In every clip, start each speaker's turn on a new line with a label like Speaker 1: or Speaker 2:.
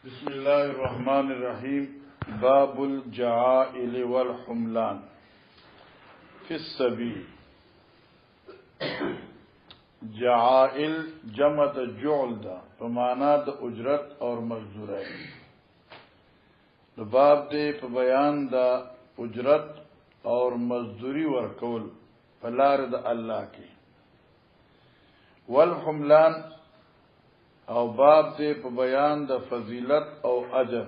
Speaker 1: بسم الله الرحمن الرحيم. باب الجعائل والحملان في السبيل. جعائل جمع د جعل دا په معنا د اجرت اور مزدوري. د باب دې په بیان د اجرت اور مزدوری ورکول په لار د الله کې. والحملان او باب دې په بیان د فضیلت او اجر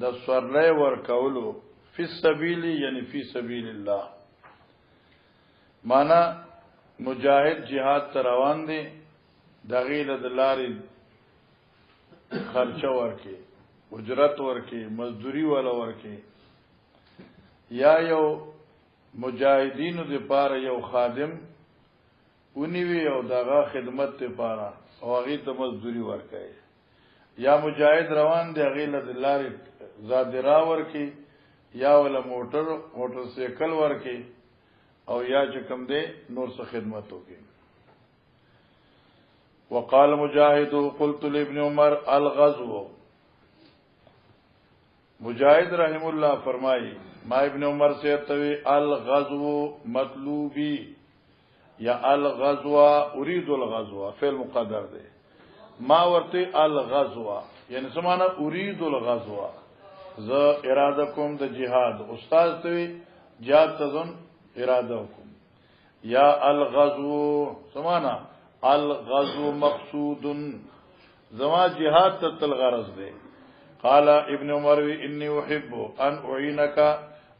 Speaker 1: د سورلې ورکولو فی السبیل یعنی فی سبیل الله. معنا مجاهد جهاد ته روان دي د غیله د لارې خرچه ورکي اجرت ورکي مزدوری ولا ورکي یا یو مجاهدینو د پاره یو خادم ونیوی او دغه خدمت ته پاره او هغه ته مزدوری ورکي یا مجاهد روان دی غیله د لارې زادرا ورکي یا ولا موټر سایکل ورکي او یا چې کوم دی نور څه خدمت وکي. وقال مجاهد قلت لابن عمر الغزو. مجاهد رحم الله فرمایي ما ابن عمر سے توی الغزو مطلوبی یا الغزو اريد الغزو فعل مقدر دی. ما ورته الغزو یعنی سمانه اريد الغزو ز اراده کوم د جهاد. استاد توی جهاد تزن اراده وکم یا الغزو سمانا الغزو مقصود زما جهاد تل غرض دے. قال ابن عمر انی احب ان اعینک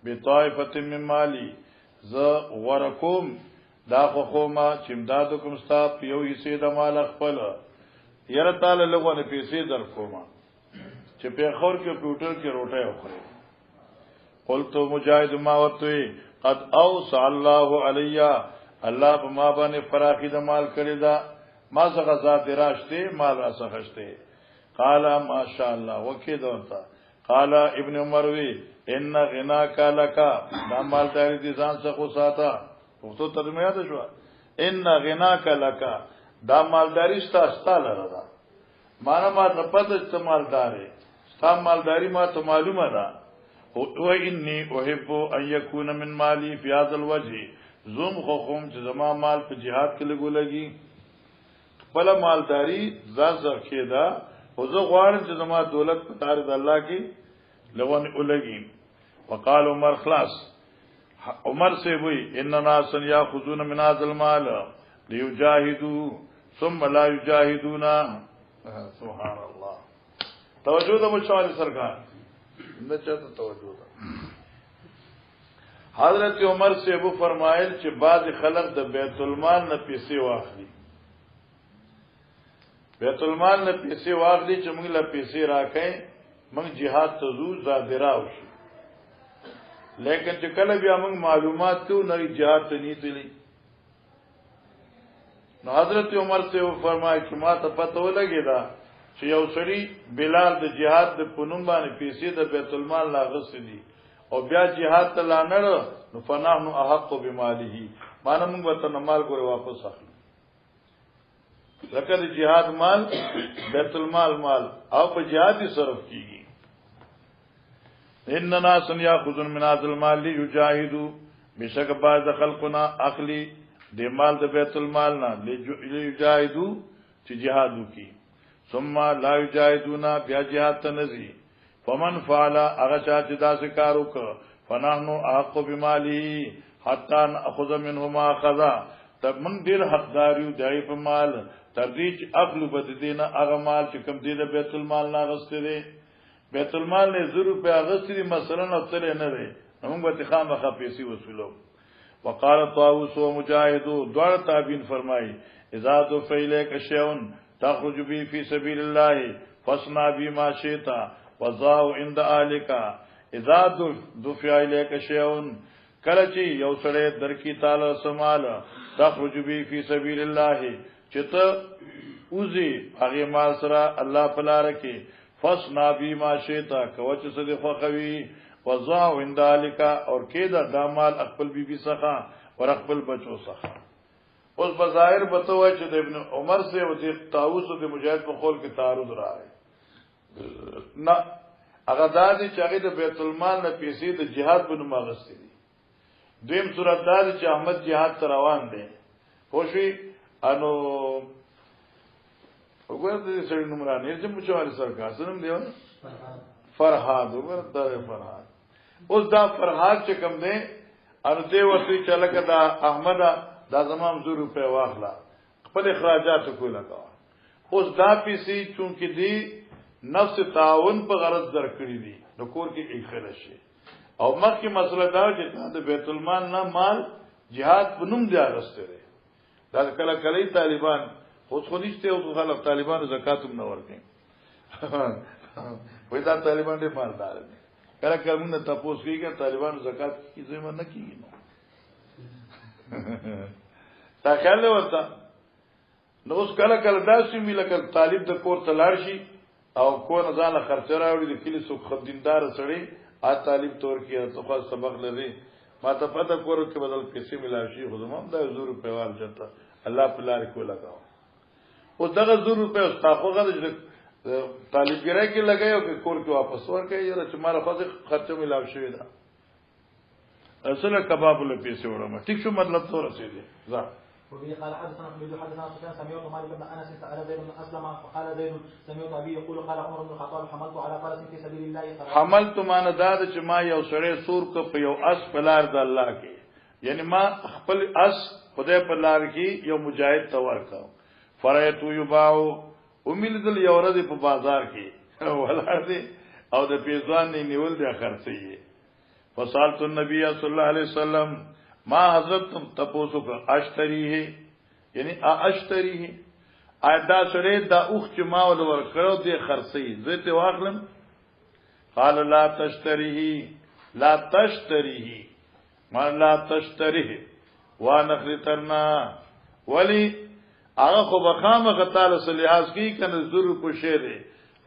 Speaker 1: بطائفه من مالی ز ورکوم دا خو ما چمداد کوم ستا یو حصے د مال خپل یره تعالی لغونه پیسې در کوما چې په خور کمپیوټر کې روټه وخوري. قلت مجاهد ما وتوی قد اوصى الله عليا الله بما باندې فراخي د مال کړی دا ما څنګه ذات راشته مال را څخشته. قال ما شاء الله وکید ورته. قال ابن عمر وی ان غناک لك دا مال داري دي ځان څخه ساته وختو ترجمه ده شو. ان غناک لك دا مالداری ستاسو لره معنا ما نه پته استعمالداري ستا مالداری ما ته معلومه ده. و انی احب ان یکون من مالی فی هذا الوجه زوم خوم چې زما مال په jihad کې لګولږي خپل مالداری زازر کېدا او زه غواړم چې زما دولت په تار د الله کې لغون ولګي. وقال عمر خلاص عمر سے وی ان ناس یاخذون من هذا المال ليجاهدوا ثم لا يجاهدون. سبحان الله. توجه د مشال سرکار نچته توجه ده. حضرت عمر سے ابو فرمایل چې بعض خلق د بیت المال نه پیسې واخلي بیت المال نه پیسې واخلي چې موږ له پیسې راکې موږ jihad ته زو زادرا وشي لیکن چې کله بیا موږ معلومات کو نه jihad ته نه تللی نو حضرت عمر سے ابو فرمایل چې ما ته پته ولګی دا چې یو سړی بلال د jihad د پونم باندې پیسې د بیت المال لاغس دي او بیا jihad ته لانړ نو فنحن احق بماله معنا موږ ته مال ګوره واپس اخلو لکه د jihad مال بیت المال مال او په jihad صرف کیږي. ان ناس یاخذون من هذا المال ليجاهدوا بشک بعض خلقنا اخلی د مال د بیت المال نه ليجاهدوا چې jihad وکي ثم لا یجاهدون بیا jihad تنزی فمن فعل اغه چا چې دا کار وک فنحن احق بمالی حتا ناخذ منه ما اخذ تب من ډیر حقداریو دای په مال تر دې چې اخلو بد دینه هغه مال چې کوم دی د بیت المال نه غسته دی بیت المال نه 0 روپیا غسته دی مثلا اصل نه دی موږ به خامخا پیسې وصولو. وقال طاووس ومجاهد دوړ تابعین فرمای اذا دفعل کشون تخرج بی فی سبیل الله فصنع بما شئت وضاع عند اهلك اذا دفع اليك شيء کله چې یو سره درکی تعالی سمال تخرج بی فی سبیل الله چته اوزی هغه مال سره الله پلار کې فصنع بما شئت کوچ سره خو خوي وضاع عند اهلك اور کېدا دامال خپل بیبي څخه اور خپل بچو څخه. اوس بظاهر بتوای چې د ابن عمر سے او د طاووس او د مجاهد په قول کې تعارض راغی نه هغه دادی چې هغه د بیت المال نه پیسې د جهاد په نوم اغستې دي. دویم صورت دادی چې احمد جهاد ته روان دی خوشي انو وګوره دې سړي نمران یې چې مچواري سرکار سنم دیو فرحاد وګوره فرحاد. اوس دا فرحاد چې کوم دی انو دې ورته چې لکه دا احمد دا زمام 100 روپے واخلا خپل اخراجات کو لگا. اوس دا پیسې چونکې دی نفس تعاون په غرض درکړي دي نو کور کې اخره شي. او مخکې مسله دا چې د بیت المال نه مال jihad په نوم دی اغسته دي. دا کله کله طالبان اوس خو نشته او خلک طالبانو زکات هم نه ورکوي. وای دا طالبان دې مالدار دي. کله کله موږ تاسو کېږي طالبانو زکات کی ځای نه کیږي. تا خیال ورته نو اوس کله کله داسې ملي کله طالب د کور ته لاړ شي او کو نه ځان خرچه راوړي د کلی څوک خدیندار سړی ا طالب تور کې ته خو سبق لري ما ته پته کورو کې بدل پیسې ملای شي خو زموږ د 100 روپے وال چته الله په لار کې لگاو. او دغه 100 روپے او تاسو غواړئ طالب ګرای کې لګایو کې کور کې واپس ورکړي یا چې مال خاصه خرچه ملای شي دا اصله کباب له پیسې وړم ټیک شو مطلب تو رسیدي ځه.
Speaker 2: وبه قال حدثنا حميد حدثنا سفيان سمعت مالك بن انس سأل زيد بن اسلم فقال زيد سمعت ابي يقول قال عمر بن الخطاب حملت على فرس في سبيل الله
Speaker 1: حملت مان داد چې ما یو سړی سور کو په یو اس پلار د الله کې یعنی ما خپل اس خدای په لار کې یو مجاهد تور کا فرایت یباو امید دل یو ورځ په بازار کې ولر دي او د پیزوان نیول د خرڅي فصالت النبي صلی الله علیه وسلم ما حضرت تپوسو کا اشتری ہے یعنی اشتری ہے ایدا سره دا اوخ چې ما ول ور کړو د خرڅي زته واخلم قال لا تشتریه لا تشتریه ما لا تشتریه وانخلی ترنا ولی هغه خو بخامه غتاله صلیحاس کی کنه 100 روپے شه دي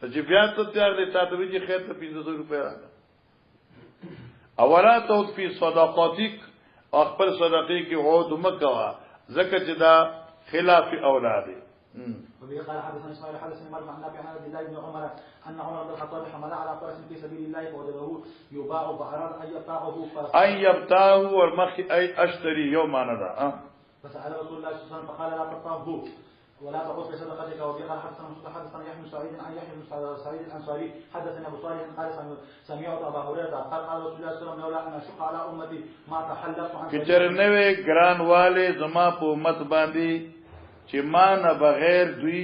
Speaker 1: چې بیا ته تیار دي تاسو وی خیر ته 500 روپے راځه اولا تو فی صدقاتک خپل صدقې کې عود مکوا زکه چې دا خلاف اولاد.
Speaker 2: وبه قال حدثنا اسماعيل حدثنا مالك عن نافع عن عبد الله بن عمر ان عمر بن الخطاب حمل على فرس في سبيل الله فوجده يباع فاراد ان يبتاعه
Speaker 1: والمخ اي اشتري يوم انا
Speaker 2: فسأل رسول الله صلى الله عليه وسلم فقال لا تطعه ولا تقص بصدقتك. وبه قال حدثنا يحيى بن سعيد عن يحيى بن سعيد الانصاري حدثنا ابو صالح قال سمعت ابا هريره قال قال رسول الله صلى الله عليه وسلم لولا ان اشق على امتي ما تحلفت عن
Speaker 1: کچرنوي ګران والے زما په امت باندې چې ما نه بغیر دوی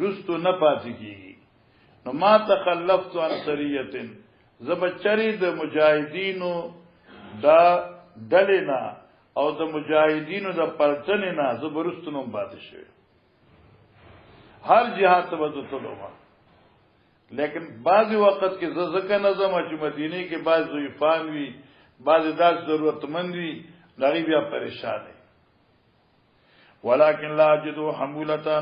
Speaker 1: رستو نه پاتې کیږي نو ما تخلفت عن سریه زبچری د مجاهدینو دا دلینا او د مجاهدینو د پرچنینا زبرستونو پاتې شوی هر جهاد ته وځو لیکن بعضی وخت کې زکه نظم چې مدینه کې بعض ضعیفان وي بعض داس ضرورتمند وي لغی بیا پریشان دي. ولكن لا اجد حمولتا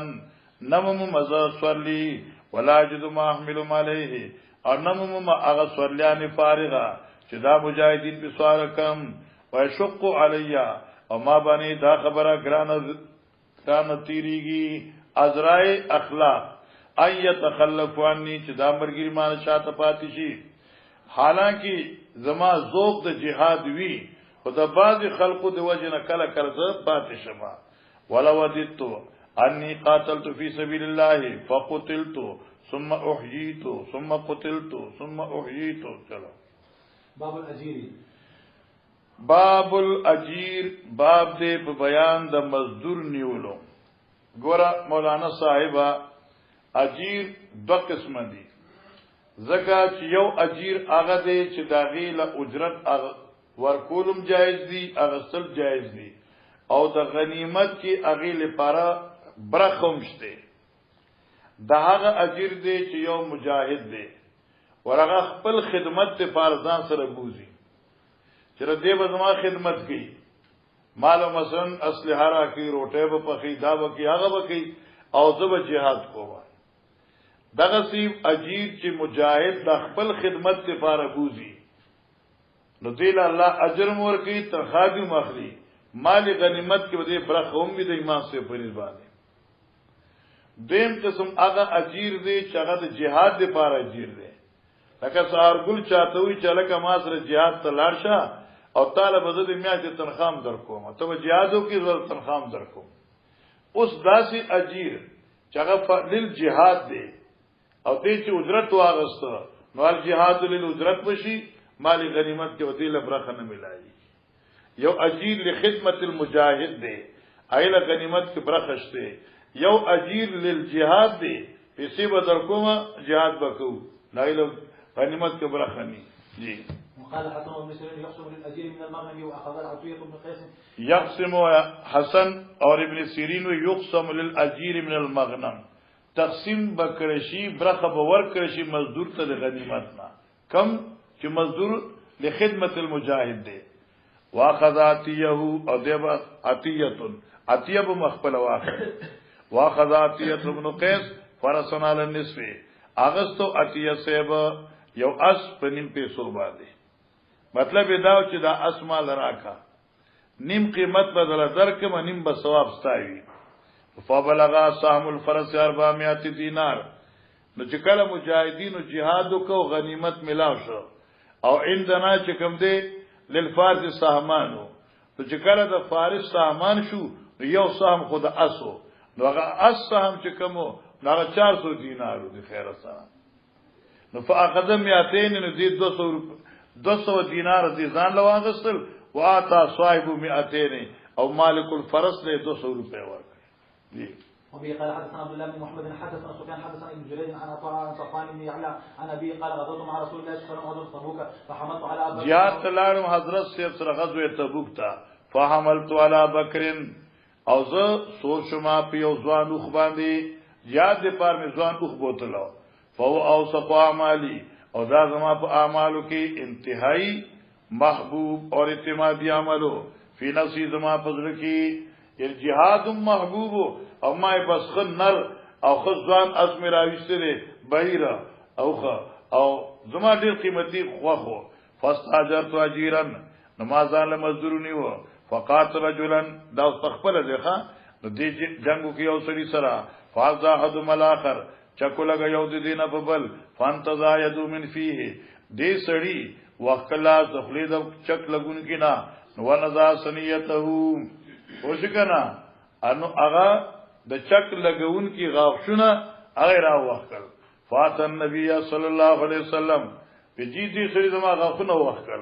Speaker 1: نمم مزا صلی ولا اجد ما احمل علیه اور نمم ما اغسولیان فارغه چې دا مجاهدین په سوار کم ويشق علیا او ما باندې دا خبره ګرانه تیریږي ازرای اخلاق اي تخلف عني چې دا مرګی مان شاته پاتې شي حالانکه زما ذوق د جهاد وی او د بعض خلقو د وجه نه کله کله پاتې شمه ولا وددت اني قاتلت في سبيل الله فقتلت ثم احييت ثم قتلت ثم احييت. چلو
Speaker 2: باب الاجير
Speaker 1: باب الاجیر باب دې په بیان د مزدور نیولو. ګوره مولانا صاحبہ اجیر دو قسم دي زکه چې یو اجیر هغه دی چې داغي له اجرت ورکولم جایز دي اغسل جایز دي او د غنیمت کې هغه لپاره برخم شته دا هغه اجیر دی چې یو مجاهد دی ورغه خپل خدمت ته فارزان سره بوزي چې دې به زما خدمت کوي مال مثلا اسلحه راکې روټه به پخې دا به کې هغه به کوي او زب جهاد کوه دغه سی اجیر چې مجاهد د خپل خدمت ته فارغوزي نو دیل الله اجر مور کوي ترخادي مخلي مال غنیمت کې به برخه هم د ایمان سے پریز باندې دیم قسم هغه اجیر دی چې هغه د جهاد لپاره اجیر دی لکه سارګل چاته وي چې لکه ما سره جهاد ته لاړ شه او طالب زه د میاشتې تنخوام درکوم ته جهادو کې زر تنخوام درکوم اوس داسې اجیر چې هغه فضل جهاد دی او دې چې اجرت واغسته نو الجهاد للاجرت بشي مال غنیمت کې وتیله برخه نه ملایي یو اجیر لخدمت المجاهد دی ایله غنیمت کې برخه شته یو اجیر للجهاد دی پیسې بدر کومه جهاد وکاو نایله غنیمت کې برخه نه جی
Speaker 2: وقال حسن بن سيرين يقسم للاجير من المغنم واخذ عطيه بن قيس
Speaker 1: يقسم حسن اور ابن سیرین یقسم للاجیر من المغنم تقسیم بکرشی برخه باور کرشی مزدور ته غنیمت نه کم چې مزدور لخدمت المجاهد دی واخذ عطيه او دبا عطيه بمخبل واخذ واخذ عطيه بن قيس فرسنا للنصف اغستو عطيه صاحب یو اس په نیم پیسو باندې مطلب دا چې دا اسما لراکا نیم قیمت بدل درکم نیم به ثواب ستایي فبلغا سهم الفرس 400 دینار نو چې کله مجاهدینو جهاد وکاو غنیمت ملاو شو او عندنا چې کوم دی للفارس سهمانو نو چې کله د فارس سهمان شو یو سهم خود اسو نو هغه اس سهم چې کومو هغه 400 دینارو دی خیر سره نو فاخذ 200 نو دې 200 دینار دې ځان لواغستل واتا صاحب 200 او مالک الفرس له 200 روپے ورکړي
Speaker 2: وبه قال حدثنا عبد الله بن محمد حدثنا سفيان حدثنا ابن جريج عن عطاء عن صفوان بن يعلى عن ابي قال غزوت مع رسول الله صلى الله عليه وسلم غزوه تبوك فحملت على ابي
Speaker 1: جاءت لارم حضرت سره غزوه تبوک تا فحملت على بکر او زه سور شما په یو ځوان خو باندې یاد دې پار می ځوان خو بوتلو فهو اوصف اعمالي او دا زما په اعمالو کې انتهائی محبوب اور اعتمادی عملو فی نفسی زما پزړه کې جهاد محبوب او ما بس خن نر او خزوان اسم راويستره بهيره او زما ډیر قیمتي خوخو فاستاجرت اجيرا نمازان مزدورنی و فقات رجلا دا استغفر ذخه دې جنگو کې یو سړي سره فازا حد ملاخر چکو لگا یو دینه په بل فانتزا یدو من فيه دې سړي وکلا تخلید چک لګون کې نه نو نزا سنیته وشکنا انو اغا د چک لګون کی غافشونه هغه را وکړ فاتن نبی صلی الله علیه وسلم په جی دي سری زما غافونه وکړ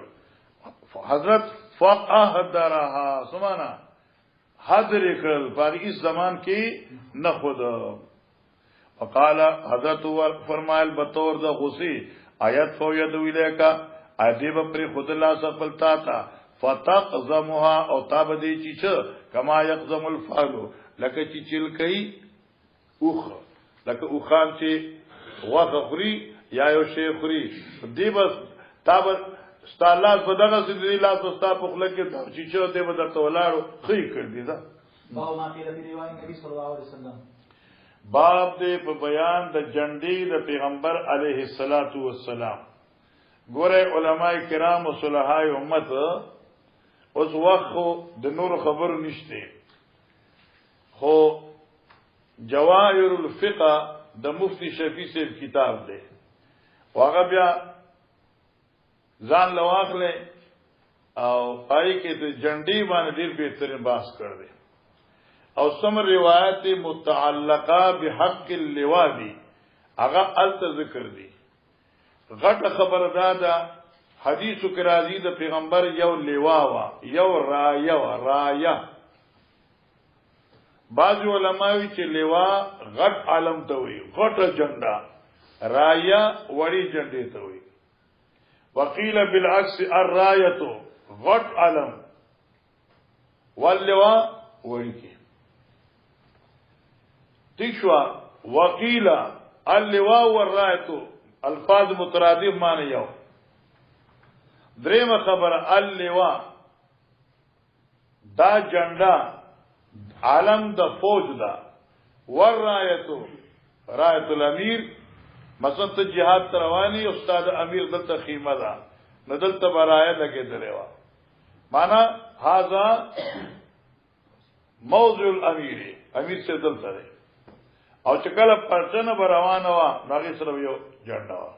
Speaker 1: حضرت فقهدرها سمانا حاضر کړل په اس زمان کې نه خود وقال حضرت فرمایل بطور د غصی آیت فو ید ویلیکا ادیب پر خود الله سفلتا تا فتقزمها او تابدی چیچ کما یقزم الفالو لکه چی چل کئی اوخ لکه اوخان چی غوخ خوري یا یو شی خوري دی بس تاب ستالاس بدغه سدی لاس استا پخله کې چیچ ته بدرته ولاړو خې کړ دی دا
Speaker 2: باو ما قیل فی روایت نبی صلی الله علیه وسلم
Speaker 1: باب دې په بیان د جنډې د پیغمبر علیه الصلاۃ والسلام ګوره علماء کرام او صلحای امت اوس وخت د نور خبرو نشته خو جواهر الفقه د مفتی شفیع صاحب کتاب دی واغه بیا ځان لواخله او پای کې د جنډې باندې ډیر بهترین بحث کړ دی او سم روایت متعلقه بحق اللواء دی هغه الت ذکر دی غټه خبر دادا حدیث کې راځي د پیغمبر یو لواء وا یو رایا بعض علماوی چې لواء غټ عالم ته وي غټه جنډا رایا وړي جنډې ته وي وقيل بالعكس الرايه غټ عالم واللواء وړي کې تشوا وقيل اللواء والرايه الفاظ مترادف معنی یو دریم خبر اللواء دا جنډا عالم د فوج دا والرایتو رایت الامیر مثلا ته جهاد رواني استاد امیر دلته خیمه ده نو دلته برایه لګې درېوا معنا هاذا موضع الامیر امیر سے دلته ده او چې کله پرچنه روانه وا هغه سره یو جنډه وا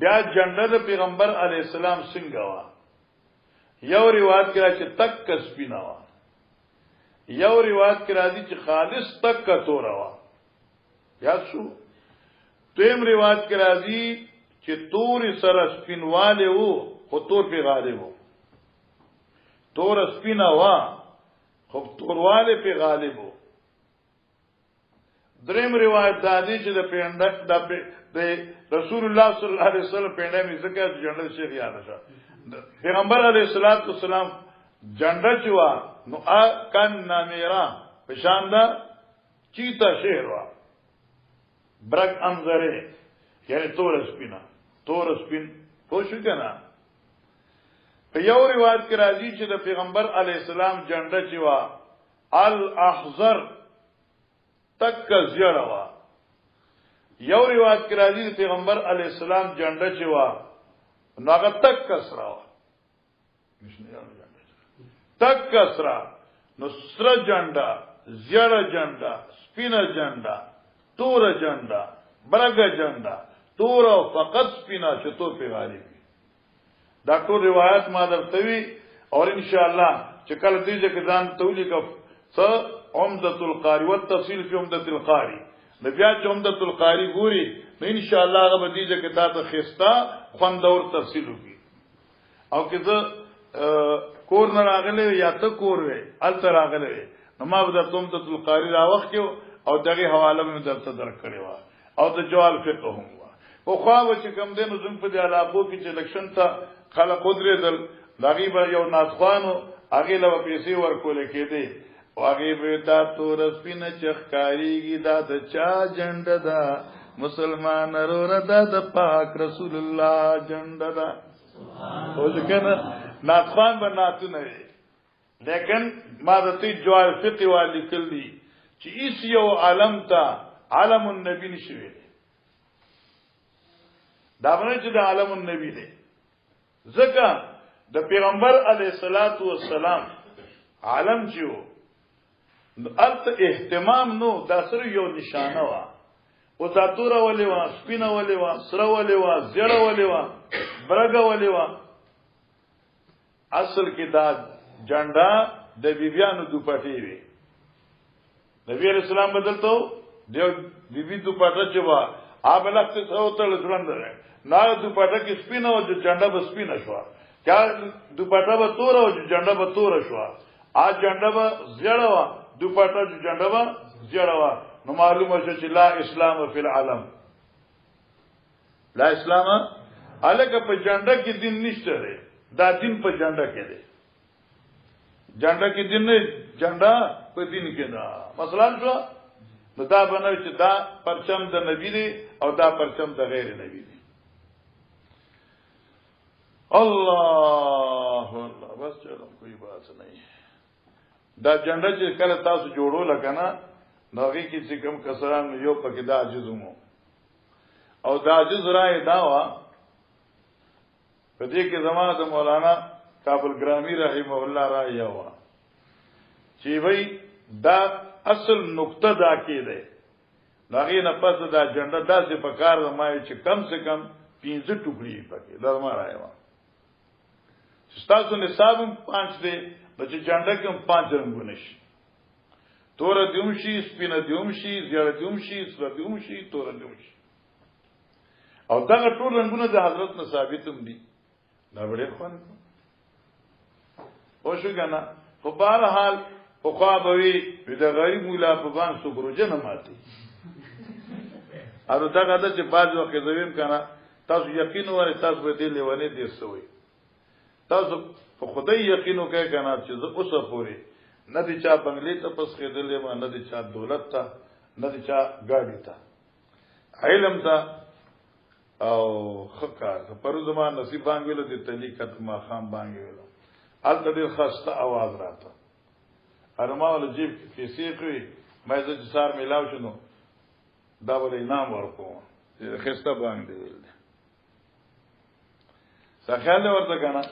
Speaker 1: بیا جنډه د پیغمبر علی السلام څنګه وا یو روایت کې راځي تک سپینا وا یو روایت کې راځي چې خالص تک تور وا یا شو دیم روایت کې راځي چې تور سره سپینواله وو خو تور په غالب وو تور سپینا وا خو تورواله په غالب وو دریم روایت دا دی چې د پیغمبر د رسول الله صلی الله علیه وسلم پیغمبر می زکه جنډه شیخ یاد شه پیغمبر علیه الصلاۃ والسلام جنډه چوا نو ا کان نامیرا پشاندا چیتا شهر وا برګ انزره یعنی تور سپین پوه شو کنه په یو روایت کې راځي چې د پیغمبر علیه السلام جنډه چوا الاحزر تک زیړه وا یو روایت کې راځي پیغمبر علی السلام جنډه چې وا ناغه تک کسرا وا تک کسرا نو سر جنډه زیړه جنډه سپینه جنډه تور جنډه برګ جنډه تور او فقط سپینه چې تور په غالب دا ټول روایت ما درته وی او ان شاء الله چې کله دې ځکه ځان تولی کو عمدة القاری والتفصیل فی عمدة القاری نو بیا چې عمدة القاری ګوري نو ان شاء الله هغه بدیجه کې تاسو خستا خوندور تفصیل وکي او که زه کور نه راغلی یا ته کور وې ال تر راغلی نو ما به د عمدة القاری را وخت او دغه حواله مې درته درکړې و او د جوال فقه هم و خو خو چې کوم دین زم په د علاقو کې چې الیکشن ته خلک قدرتل دغه به یو ناتخوانو هغه له پیسې ورکول کېده واغی بیتا تور سپین چخکاریگی دا دا چا جنڈ دا مسلمان رو دا دا پاک رسول اللہ جنڈ دا او ذکر ناتخوان با ناتو نوی لیکن ما دا تی جوال فقی والی کل دی چی اس یو عالم تا عالم النبی نشوی دی دا بنا چی دا عالم النبی دی ذکر دا پیغمبر علیہ السلام عالم چیو الت اهتمام نو دا سره یو نشانه وا او دا تور ولې وا سپینه ولې وا سره ولې وا زړه ولې وا برګه ولې وا اصل کې دا جنډا د بیبيانو دوپټې وي نبی رسول الله بدلته دیو بیبي دوپټه چې وا هغه لخت څه وتل ځوند نه نه دوپټه کې سپینه او جنډا به سپینه شو کیا دوپټه به تور او جنډا به تور شو ا جنډا به زړه وا دوپټه جنډه وا زیړه وا نو معلومه شو چې لا اسلام فی العالم لا اسلام الګ په جنډه کې دین نشته دی دا دین په جنډه کې دی جنډه کې دین نه جنډه په دین کې نه مثلا شو دا بنوي چې دا پرچم د نبی دی او دا پرچم د غیر نبی دی الله الله بس چلو کوئی بات نہیں دا جنډه چې کله تاسو جوړول کنه نوغي کې چې کوم کسران یو پکې دا عجزمو او دا عجز راي دا وا په دې کې زمانه د مولانا کابل گرامی رحمه الله راي وا چې وای دا اصل نقطه دا کې ده نوغي نه پس دا جنډه داسې په کار ما چې کم سے کم 15 ټوکړي پکې دا ما راي وا تاسو نصاب 5 دی نو چې جنډه کې 5 رنگونه شي تور دیوم شي سپینه دیوم شي زیړه دیوم شي سره دیوم شي تور دیوم شي او دا ټول رنگونه د حضرت نه ثابتوم دي دا وړي خوان او شو کنه په بهر حال خو خوابوي د غریب مولا په باندې سګروجه نه ماتي اته دا غدا چې باز وخت زویم کنه تاسو یقین وره تاسو به دې لیونه دي سوي تاسو په خدای یقینو کوي کنه چې زه اوسه پوری نه دي چا بنگلې ته پس خېدلې ما نه دي چا دولت ته نه دي چا ګاډي ته علم ته او خکار په زمان نصیب باندې ویل دي تلیکت ما خام باندې ویل ال دې خاصه आवाज راته ارما ول جیب پیسې کوي مې چې سار ملاو شنو دا ولې نام ورکو خسته باندې ویل څنګه ورته کنه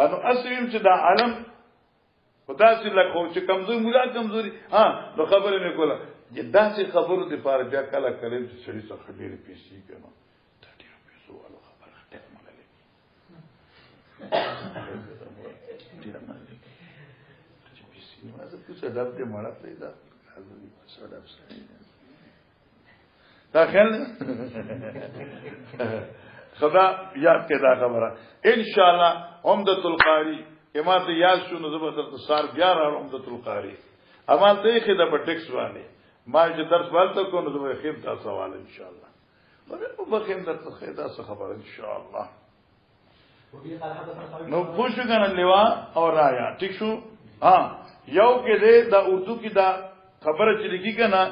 Speaker 1: انو اسویم چې دا عالم خدا سي لکه چې کمزوري مولا کمزوري ها نو خبره مې کوله داسې خبرو د پاره بیا کله کله چې سړي څخه ډېرې پیسې کنه دا ډېرې پیسو والو خبره ټیک ملګری ډېر ملګری چې پیسې نو زه څه ډب دې مړه پیدا حاضرې څه ډب سړي دا خیال خدا یاد کې دا خبره ان شاء الله عمدۃ القاری کما ته یاد شونه زبردست سار بیا را عمدۃ القاری اما ته کې دا په ټیکس باندې ما چې درس والته کو نو زه خیم تاسو سوال ان شاء الله په خیم درته خیدا څه خبر ان شاء الله نو پوښ کنه لیوا او رایا ٹھیک شو ها یو کې دې دا اردو کې دا خبره چې لګي کنه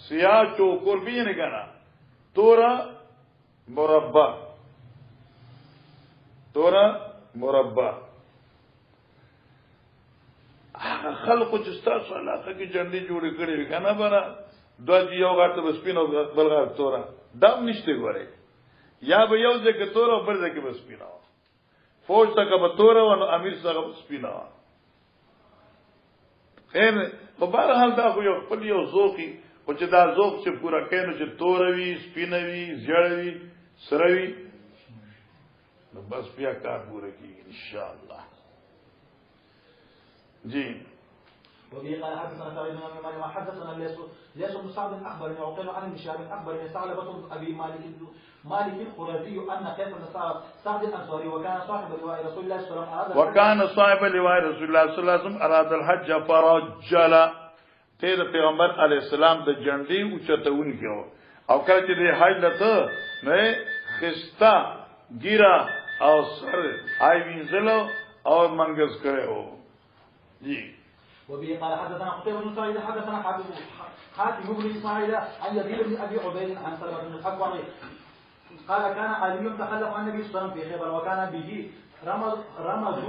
Speaker 1: سیاه چوکور بھی نہیں کہنا تورا مربع خلق جستا سو علاقه کی جنډي جوړې کړې وي کنه بنا دوه یو غاټه بس پینو بلغار تورا دم نشته غوړې یا به یو ځکه تورا بل ځکه بس پینا فوج تک به تورا او امیر څنګه بس پینا خیر په بهر حال دا خو یو خپل یو ذوقي او چې دا ذوق چې پورا کینو چې توروي سپینوي زیړوي سروي نو بس بیا کار پورا کیږي ان شاء الله جی
Speaker 2: وبه قال حدثنا سعيد بن مريم حدثنا ليس بن سعد اخبرني عقيل عن ابن شهاب اخبرني ثعلبة ابي مالك الخرافي ان كيف سعد الانصاري وكان صاحب لواء رسول الله صلى الله عليه وسلم
Speaker 1: وكان صاحب لواء رسول الله صلى الله عليه وسلم اراد الحج فرجل ته د پیغمبر علی السلام د جنډي او چتون کېو او کله چې د حج لته نه خستا ګیرا او سر آی وینځلو او منګز کړو جی
Speaker 2: وبه قال حدثنا قتيبة بن سعيد حدثنا حاتم بن اسماعيل عن يزيد بن ابي عبيد عن سلمة بن الحكوم قال كان علي تخلف عن النبي صلى الله عليه وسلم في خيبر وكان به رمز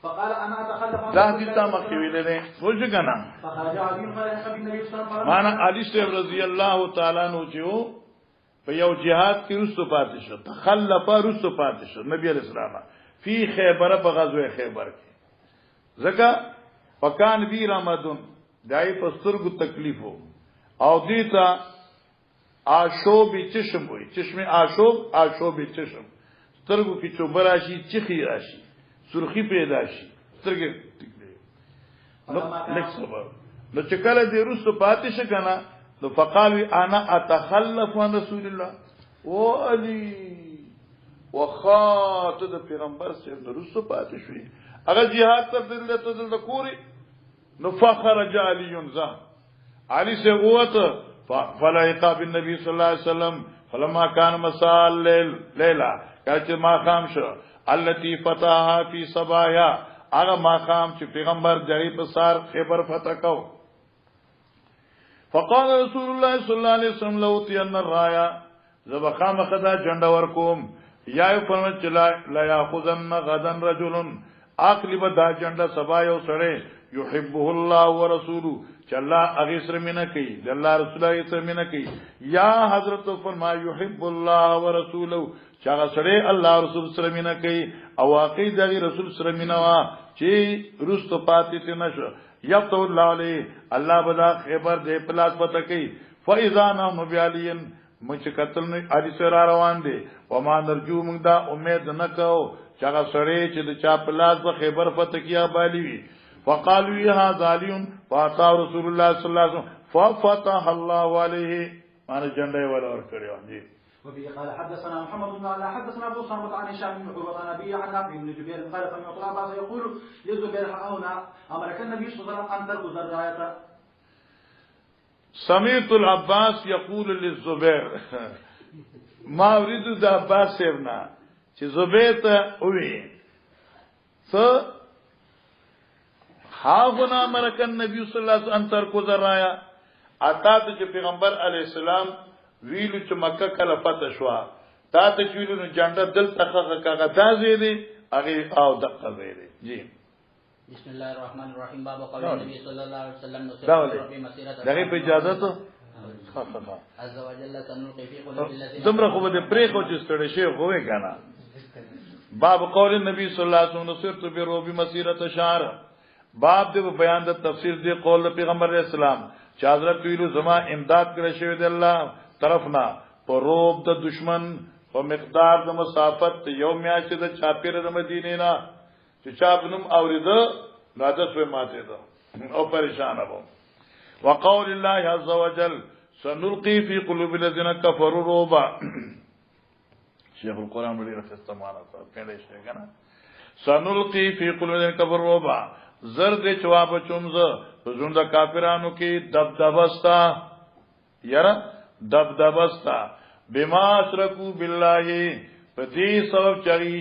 Speaker 2: فقال انا اتخلف عن
Speaker 1: دا دې تا مخې ویلې نه وځ کنه
Speaker 2: فخرج علي قال النبي صلى الله عليه وسلم
Speaker 1: معنا علي صاحب رضی الله تعالی عنہ چې په یو جهاد کې رسو پاتې شو تخلف رسو پاتې شو نبی علیہ السلام فی خیبر په غزوه خیبر کې زکه وکان بی رمضان دای په سترګو تکلیف او دیتا آشوب چشم وي چشمه آشوب چشم سترګو کې چوبراشي چخي راشي سرخی پیدا شي سترګې ټیکلې نو لیک صبر نو چې کله دې رسو پاتې ش کنه نو فقال انا اتخلف عن رسول الله او علي وخاطب پیغمبر سره رسو پاتې شوی اگر jihad ته دل کوري نو فخرج علي ينزا علي سے قوت فلائقا بالنبي صلى الله عليه وسلم فلما كان مساء الليل ليلا کله ما خام شو التي فتحها في صبايا هغه ماقام چې پیغمبر جری په سار خیبر فتح کو فقال رسول الله صلى الله عليه وسلم لو تين الرايا زبخام خدا جنډ ورکوم یا په چلا لا ياخذن غدا رجل اقلب دا جنډ سبا یو سره يحبه الله ورسوله چلا اغه سره مینا کوي د الله رسول الله سره مینا کوي یا حضرت فرما يحب الله ورسوله چاغه سره الله رسول سره مینا کوي او واقعي د رسول سره مینا وا چې رستو پاتې نشو یفتو الله علی الله بدا خبر دې پلاس پته کوي فاذا نحن بعلین مچ قتل نه علي سره روان دي و ما نرجو موږ دا امید نکاو چاغه سره چې د چا پلاس په خبر پته کیا بالی وی وقالوا يا ظالم فاتا رسول الله صلى الله عليه وسلم ففتح الله عليه معنی جنډه ولا ور کړو دي
Speaker 2: وبه قال حدثنا محمد بن علاء حدثنا ابو صامت عن هشام بن عروه عن ابي عن نافع بن جبير قال سمعت عباس يقول للزبير هنا امرك النبي صلى الله عليه وسلم ان تركوا الرايه
Speaker 1: سمعت العباس يقول للزبير ما اريد ذا عباس ابن چې زبیر ته وې هاغنا امرک النبي صلی الله علیه وسلم ترکو ذرایا اتا ته پیغمبر علی السلام ویلو چې مکه کله فتح شو تا ته ویلو نو جنډه دل تخه کاغه تازه دي هغه او دقه ویلي جی
Speaker 3: بسم الله الرحمن الرحیم باب قول النبي صلی الله علیه وسلم
Speaker 1: ربي مسیرته دغه په اجازه ته
Speaker 3: عز وجل سنلقي في قلوب الذين
Speaker 1: تمره خو به پرې خو چې ستړي شي غوې کنه باب قول النبي صلی الله علیه وسلم نصرت بربي مسیرته شهر باب دې بیان د تفسیر دی قول پیغمبر اسلام چې حضرت ویلو زما امداد کړی شوی دی الله طرفنا په روب د دشمن په مقدار د مسافت یو میاشت د چاپیره د مدینې نه چې چا بنم اوریده راځه سوی ماته ده او پریشان وو وقول الله عز وجل سنلقي في قلوب الذين كفروا رعبا شیخ القرآن بڑی رخصت مانا صاحب کہنے شیخ کنا سنلقي في قلوب الذين كفروا رعبا زرد چواب چومز زنده کافرانو کی دبدبستا یرا دبدبستا بما اشرکو بالله پدی سبب چری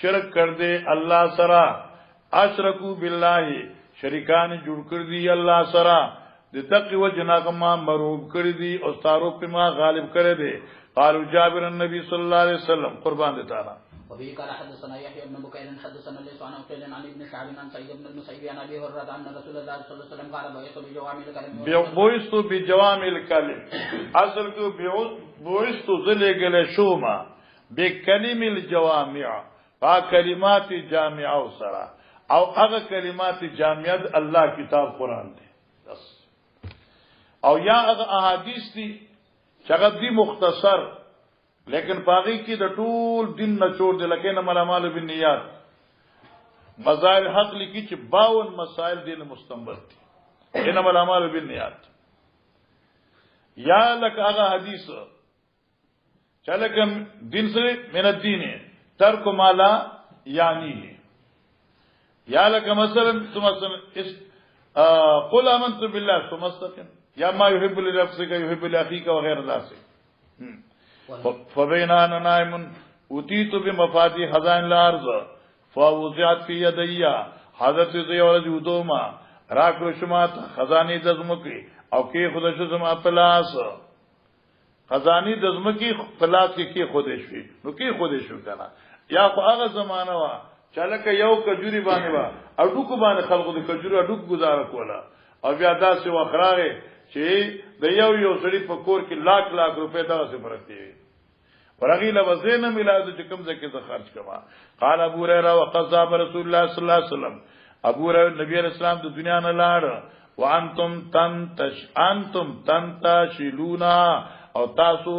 Speaker 1: شرک کر دے اللہ سرا اشرکو بالله شریکان جوړ کړ دي الله سرا د تقی وجنا کما مروب کړ دي او ستارو په ما غالب کړ دي قالوا جابر النبي صلی الله علیه وسلم قربان دي تعالی
Speaker 3: وبه قال حدثنا يحيى بن بكير حدثنا ليس عن عقيل عن ابن شعب عن سعيد بن المسيب عن ابي هريره ان رسول الله صلى الله عليه وسلم قال بعثت بجوامع الكلم اصل کو بعثت ذلگل شوما بكلم الجوامع با کلمات جامعه سرا او هغه کلمات جامعه الله کتاب قران دی او یا هغه احادیث دي چې هغه دي مختصر لیکن باقی کی د ټول دین نچوړ دي لکه نه ملامال بالنیات مظاهر حق لکی چې 52 مسائل دین مستنبط دي ان ملامال بالنیات یا لک هغه حدیث چلکم دین سے من الدین ترک مالا یعنی یا لک مثلا قل آمنت بالله ثم استقم یا ما يحب لنفسك يحب لاخيك وغير ذلك فبينان نائم اتيت بمفاتيح خزائن الارض فوضعت في يدي حضرت زيول جودوما راکو شمات خزانی دزمکی او کی خودش زما پلاس خزانی دزمکی پلاس کی خودش وی نو کی خودش وکنا یا خو هغه زمانہ وا چلکه یو کجوري باندې وا اډو کو باندې خلقو د کجوري اډو گزاره کولا او بیا داسې وخراغه چې د یو سړي په کور کې لاک روپے دا څه پرتی وي ورغیله وزنه میلاد چې کوم ځکه ز خرج کما قال ابو هريره وقذاب رسول الله صلی الله علیه وسلم ابو هريره نبی اسلام د دنیا نه لاړ وانتم تنتشلونا او تاسو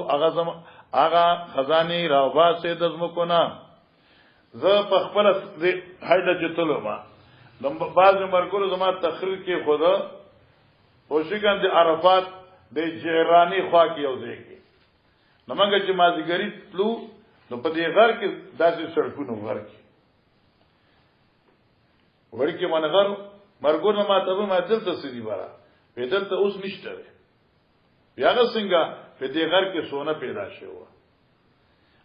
Speaker 3: هغه خزانه راوبا سه د زمکونه زه په خپل حیله چتلو ما بعض مرګونو زما تخریر کې خدا اوشګان د عرفات د جیرانی خوا کې یو ځای کې نمنګ چې مازیګری تلو نو په دې غر کې داسې سړکونو غر کې ورکه منغر مرګونه ما ته ما دلته سړي بارا په دلته اوس نشته یاغه څنګه په دې غر کې سونه پیدا شوه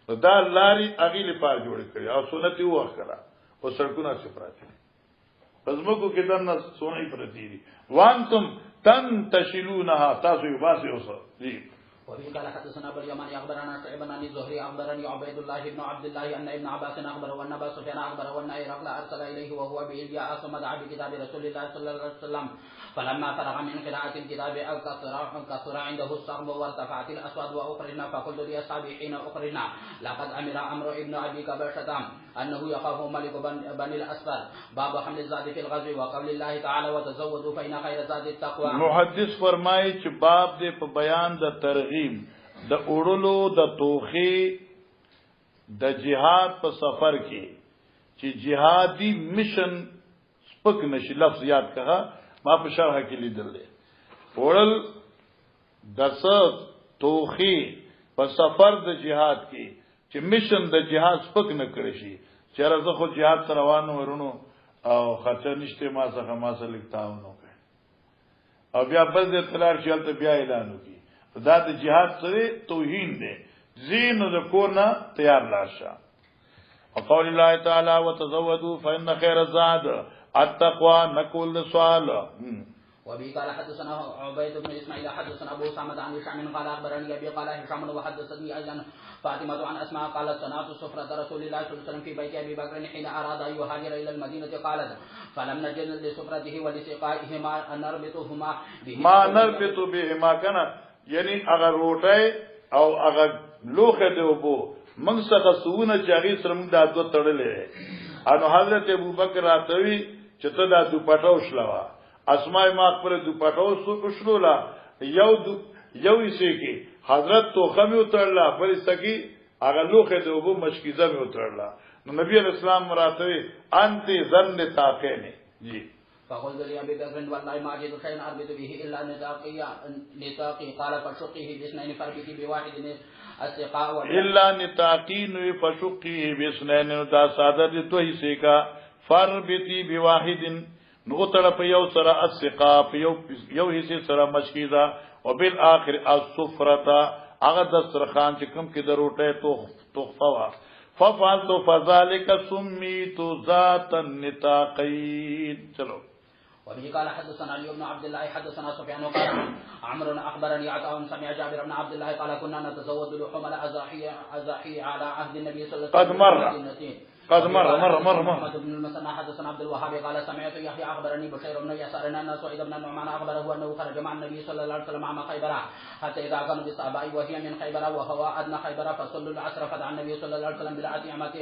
Speaker 3: دا لاري اغي لپاره جوړ کړی او سونه تی وکړه او سړکونه سپراته پزموکو کې دنه سونه پرتی دي وانتم تنتشلونها تاسو یو باسي اوسه دي وفي قال حدثنا ابو اليمان اخبرنا شعيب بن الزهري اخبرني عبيد الله بن عبد الله ان ابن عباس اخبره وان ابا سفيان اخبره وان هرقل ارسل اليه وهو بإلياء ثم دعا بكتاب رسول الله صلى الله عليه وسلم فلما فرغ من قراءة الكتاب كثر عنده الصخب وارتفعت الاصوات واخرجنا فقلت لاصحابي حين اخرجنا لقد امر ابن ابي كبشة انه يخاف ملك بني الاسفل باب حمل الزاد في الغزو وقول الله تعالى وتزودوا فإن خير الزاد التقوى.
Speaker 1: محدث فرمایي چې باب دې په بیان د ترغیب د اورلو د توخي د جهاد په سفر کې چې جهادي مشن سپک نشي لفظ یاد کړه ما په شرح کې لیدل دي اورل د توخي په سفر د جهاد کې چې مشن د جهاد سپک نه کړی شي چې راځه خو جهاد روانو ورونو او خرچه نشته ما څخه ما سره لیکتاونو کوي او بیا بل د تلار شالته بیا اعلان وکي دا د جهاد سره توهین دی زین د کورنا تیار لاشه وقول الله تعالی وتزودوا فإن خير الزاد التقوى نقول السؤال.
Speaker 3: وبه قال حدثنا عبيد بن اسماعيل حدثنا ابو اسامه عن هشام قال اخبرني ابي قال هشام وحدثني ايضا فاطمه عن اسماء قالت صنعت سفره رسول الله صلى الله عليه وسلم في بيت ابي بكر حين اراد ان يهاجر الى المدينه قالت فلم نجد لسفرته ولسقائهما نربطهما بهما كان یعنی اگر روټي او اگر لوخه دی وبو موږ څنګه سونه چاغي سره موږ د عادت تړلې انو حضرت ابوبکر راتوي چې ته دا دوپټه وشلوا اسماء ما خپل دوپټه وشلولا یو یې کې حضرت توخه می وترلا بل سکی هغه لوخه د وبو مشکیزه می وترلا نو نبی علیہ السلام مراتوی انت ظن تاقین جی
Speaker 4: فقلت لأبي بكر والله ما أجد شيئا أربط به إلا نطاقي قال فشقه باثنين فاربط بواحد السقاء
Speaker 3: إلا نطاقين فشقه باثنين دا ساده دي تو حصے کا فاربطي بواحد نو طرف یو سره السقاء یو حصے سره مشکیزا وبالاخر السفرة هغه دسترخوان چې کوم کې دروټه تحفه ففعلت فذلك سميت ذات النطاقين چلو
Speaker 4: وبه قال حدثنا علي بن عبد الله حدثنا سفيان قال عمرو اخبرني عطاء سمع جابر بن عبد الله قال كنا نتزود لحوم الأزاحي على عهد النبي صلى الله عليه وسلم
Speaker 3: قد مر
Speaker 4: محمد بن المثنى حدثنا عبد الوهاب قال سمعت يحيى اخبرني بشير بن يسار ان سعيد بن النعمان اخبره انه خرج مع النبي صلى الله عليه وسلم عام خيبر حتى اذا كانوا بالصعباء وهي من خيبر وهو ادنى خيبر فصلوا العصر فدعا النبي صلى الله عليه وسلم بالعتيمه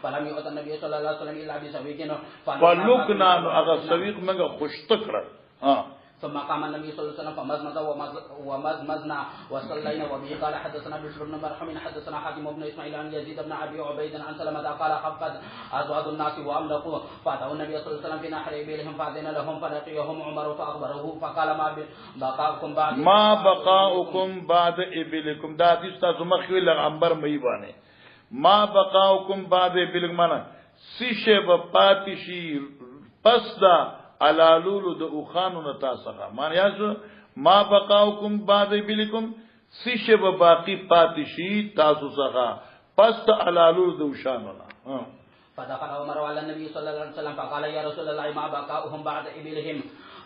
Speaker 4: فلم يؤت النبي صلى الله عليه وسلم الا بسويق
Speaker 3: فلوكنا اغه سويق منغه خوشتکړه
Speaker 4: ثم قام النبي صلى الله عليه وسلم فمزمز ومزمزنا وصلينا. وبه قال حدثنا بشر بن مرحوم حدثنا حاتم بن اسماعيل عن يزيد بن ابي عبيد عن سلمة قال خفت ازواج الناس واملقوا فاتوا النبي صلى الله عليه وسلم في نحر ابلهم فاذن لهم فلقيهم عمر فاخبره فقال ما بقاؤكم بعد ابلكم دا حدیث تاسو مخویل عنبر مېبانه ما بقاؤكم بعد ابلكم معنا سیشه په پاتشي پس دا علالولو د اوخانو نتا څخه معنی یاسو ما بقاؤکم بعد بلکم سیشه به باقی پاتشي تاسو څخه پس علالولو د اوشانو نه فدخل عمر على النبي صلى الله عليه وسلم فقال يا رسول الله ما بقاؤهم بعد ابلهم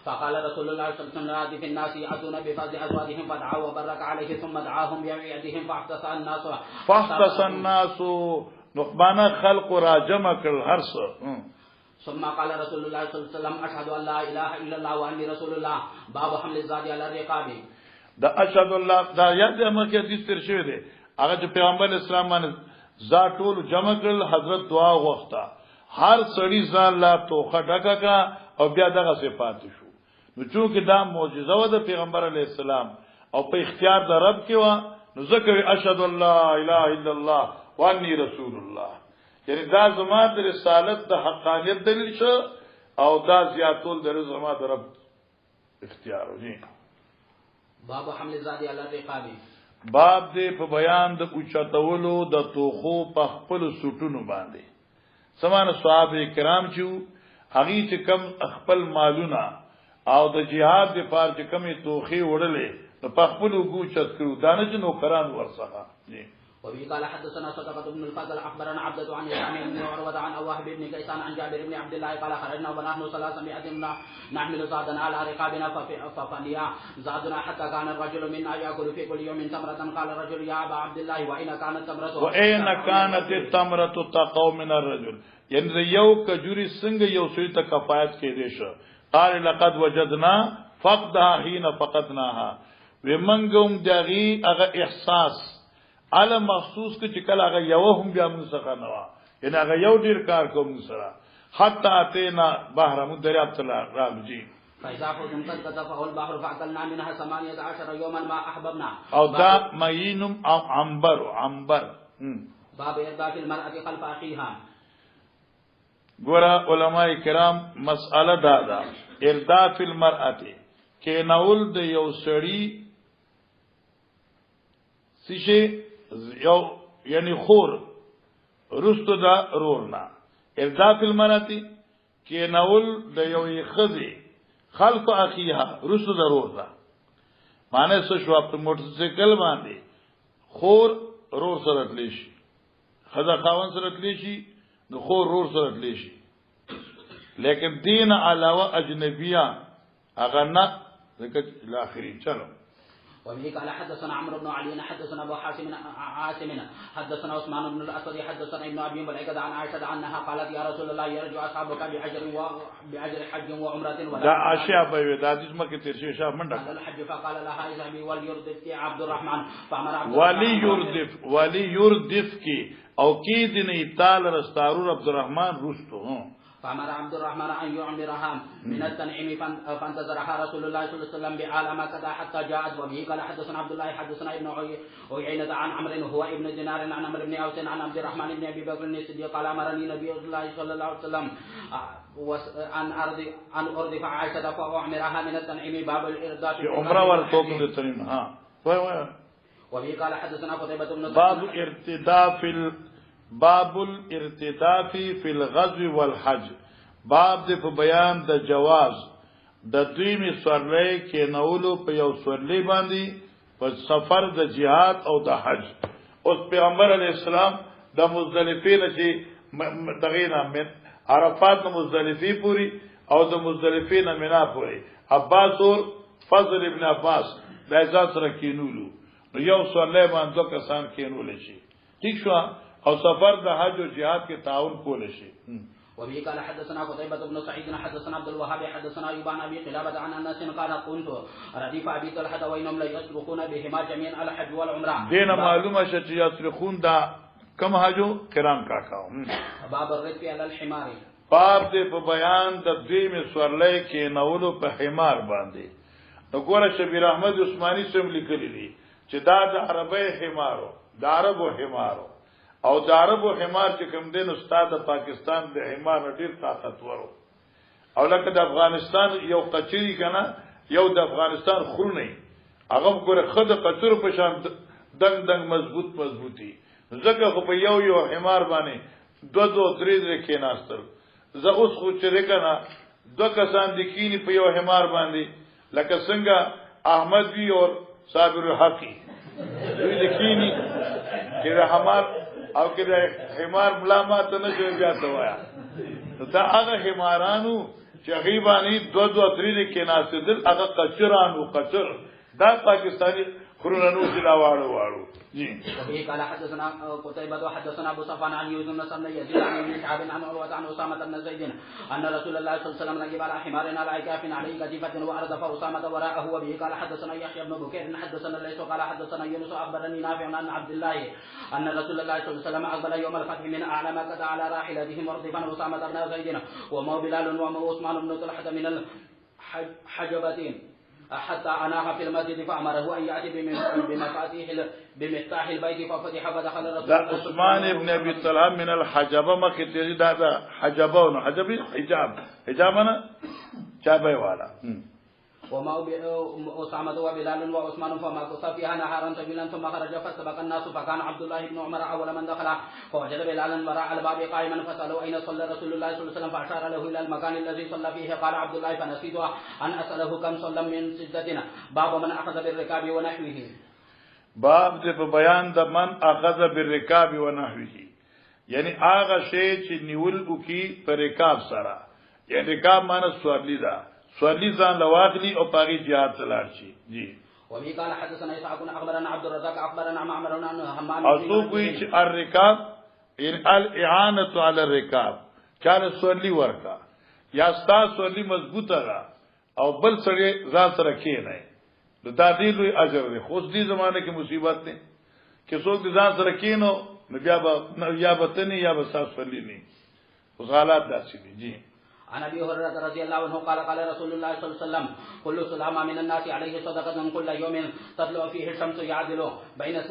Speaker 4: فقال رسول الله صلى الله عليه وسلم في الناس يأتون بفضل ازواجهم فدعا وبرك عليه ثم دعاهم بيدهم فاحتس الناس نخبانا خلق را جمع کړ هر څه. ثم قال رسول الله صلى الله عليه وسلم اشهد ان لا اله الا الله واني رسول الله باب حمل الزاد على الرقاب. دا اشهد الله دا یاد امکه حدیث تر شوی دی هغه چې پیغمبر اسلام باندې ذاتول جمع کړل حضرت دعا وغوښته هر سړی ځان لا توخه ډکا کا او بیا دغه صفات شو نو چې دا معجزه و د پیغمبر علی السلام او په اختیار د رب کې و نو ذکر اشهد ان لا اله الا الله واني رسول الله یعنی دا زما د رسالت د حقانیت دلیل شو او دا زیاتول د زما د رب اختیار دی. باب حمل زادی علی الرقاب باب دې په بیان د اوچتولو د توخو په خپل سټونو باندې سمان صحابه کرام چې هغه چې کم خپل مالونه او د جهاد د پار چې کمی توخي وړلې په خپل وګوچت کړو دانه چې نوکران ورڅخه جی. وبه قال حدثنا صدقة بن الفضل اخبرنا عبدة عن هشام بن عروة عن أواهب بن كيسان عن جابر بن عبد الله قال خرجنا ونحن 300 نحمل زادنا على رقابنا ففنيا زادنا حتى كان الرجل منا يأكل في كل يوم تمرة. قال الرجل يا أبا عبد الله وأين كانت التمرة تقو من الرجل يعني يو كجوري سنگ يو سويت كفايت كيديش. قال لقد وجدنا فقدها حين فقدناها ومنگم داغي اغا احساس علم مخصوص که چکل آگا یو هم بیا من سخا نوا یعنی آگا یو دیر کار کو من سرا حتی آتینا بحرمون دریاب تلا راب جی فإذا خذم قد قطفه البحر فأكلنا منها 18 يوما ما أحببنا. او دا مینم عنبر باب إرداف المرأة خلف أخيها. گورا علماء کرام مسئله دادا إرداف المرأة که نول د یو سړی سیشه یو یعنی خور رستو دا رورنا ارداف المراتی کې نول د یو خزي خلف اخیها رستو دا رورنا معنی څه شو په موټر سایکل باندې خور رور سره تلیشي خزا خاون سره تلیشي نو خور رور سره تلیشي لیکن دین علاوه اجنبیه اغه نه ذکر الاخرین. چلو. وبه قال حدثنا عمرو بن علي حدثنا ابو عاصم حدثنا عثمان بن الاسود حدثنا ابن ابي ملائكه عن عائشه عنها قالت يا رسول الله يرجع اصحابك باجر حج وعمره ولا دا عائشه به د حدیث مکه تیر شي شاه منډه الحج فقال لها اذهبي وليردف عبد الرحمن فامر وليردف کی او کی دین ابطال رستارور عبد الرحمن رستو فأمر عبد الرحمن أن يعمرها من التنعيم فانتظرها رسول الله صلى الله عليه وسلم بعالم كذا حتى جاءت. وبه قال حدثنا عبد الله حدثنا ابن عيينة عن عمرو هو ابن دينار عن عمرو بن أوس عن عبد الرحمن بن أبي بكر الصديق قال أمرني نبي الله صلى الله عليه وسلم أن أردف عائشة فأعمرها من التنعيم باب الإرداف
Speaker 3: في عمره ورتوك التنعيم. ها
Speaker 4: وبه قال حدثنا قتيبة بن
Speaker 3: باب الارتداف في الغزو والحج. باب د په بیان د جواز د دویمي سورلۍ کې نولو په یو سورلۍ باندې په سفر د جهاد او د حج. اوس پیغمبر علی السلام د مزدلفه نه چې دغینا من عرفات نه مزدلفه پوری او د مزدلفه نه مینا پوری عباس او فضل ابن عباس د ځان سره کینولو یو سورلۍ باندې دوه کسان کینول شي. ٹھیک شو او سفر د حج او جهاد کې تعاون کول شي.
Speaker 4: وبه قال حدثنا قتيبة بن سعيد حدثنا عبد الوهاب حدثنا أيوب عن أبي قلابة عن أنس قال كنت رديف أبي طلحة وإنهم ليصرخون بهما جميعا الحج والعمرة.
Speaker 3: دین معلومه چې یصرخون دا کم حجو کرام کا کاو.
Speaker 4: باب الرفع على الحمار.
Speaker 3: باب دې په بیان د دویمه سورلۍ کې نولو په حمار باندې. وګوره شبیر احمد عثماني سم لیکلی دي چې دا د عربی حمارو د عربو حمارو او د عربو حمار چې کوم دین استاد پاکستان د حمار ډیر طاقتور او لکه د افغانستان یو قچری کنه یو د افغانستان خورنی هغه ګوره خد قچر په شان دنګ مضبوطی زګه خو په یو حمار باندې دو درې کې ناستل زه اوس خو چې کنه دو کسان د کینی په یو حمار باندې لکه څنګه احمد وی او صابر الحقی دوی د کینی چې حمار او کله حمار ملامت نه شوی بیا توایا دا هغه حمارانو چې غیبانی دو درې کې ناسدل هغه قچرانو قچر دا پاکستانی خرونانو سلا واړو جی.
Speaker 4: وبه قال حدثنا قتيبة حدثنا ابو صفوان عن يوسف بن سلمة يزيد عن ابن شهاب عن عروة عن أسامة بن زيد أن رسول الله صلى الله عليه وسلم ركب على حمار على عكاف عليه كتيبة وأردف أسامة وراءه. وبه قال حدثنا يحيى بن بكير حدثنا ليس قال حدثنا يونس أخبرني نافع عن عبد الله أن رسول الله صلى الله عليه وسلم أقبل يوم الفتح من أعلى مكة على راحلته مرضفا أسامة بن زيد ومو بلال ومو عثمان بن طلحة من الحجبتين حتى أناها في المسجد فأمره أن يأتي بمفتاح البيت ففتح فدخل رسول الله.
Speaker 3: عثمان ابن أبي طلحة من الحجبة ما كتير هذا حجبة حجابنا جابه والا.
Speaker 4: وما أسامة وبلال وعثمان فما كثر فيها نهارا طويلا ثم خرج فسبق الناس فكان عبد الله بن عمر أول من دخل فوجد بلالا وراء الباب قائما فسأله أين صلى رسول الله صلى الله عليه وسلم فأشار له إلى المكان الذي صلى فيه. قال عبد الله فنسيت أن أسأله كم صلى من سجدتنا. باب من أخذ بالركاب ونحوه.
Speaker 3: باب دې په بیان د من اخذ بالرکاب ونحوه یعنی هغه شی چې نیول وکي په رکاب سره یعنی رکاب معنی سورلی ده سورلی ځان لواغلی او پاغي جهاد تلار شي جی.
Speaker 4: وبه قال حدثنا اسحاق اخبرنا عبد الرزاق اخبرنا معمر عن همام
Speaker 3: او تو کوئی چې الرکاب ان الاعانه علی الرکاب چاله سورلی ورکا یا ستا سورلی مضبوطه را او بل سره ځان سره کې نه دا دې لوی اجر دی. خو دې زمانه کې مصیبت نه کې څوک دې ځان سره کینو نو بیا به تنی یا به ساس فلی نه اوس حالات داسې دي جی.
Speaker 4: عن ابي هريره رضي الله عنه قال قال رسول الله صلى الله عليه وسلم كل سلام من الناس عليه صدقه كل يوم تطلع فيه الشمس يعدل بين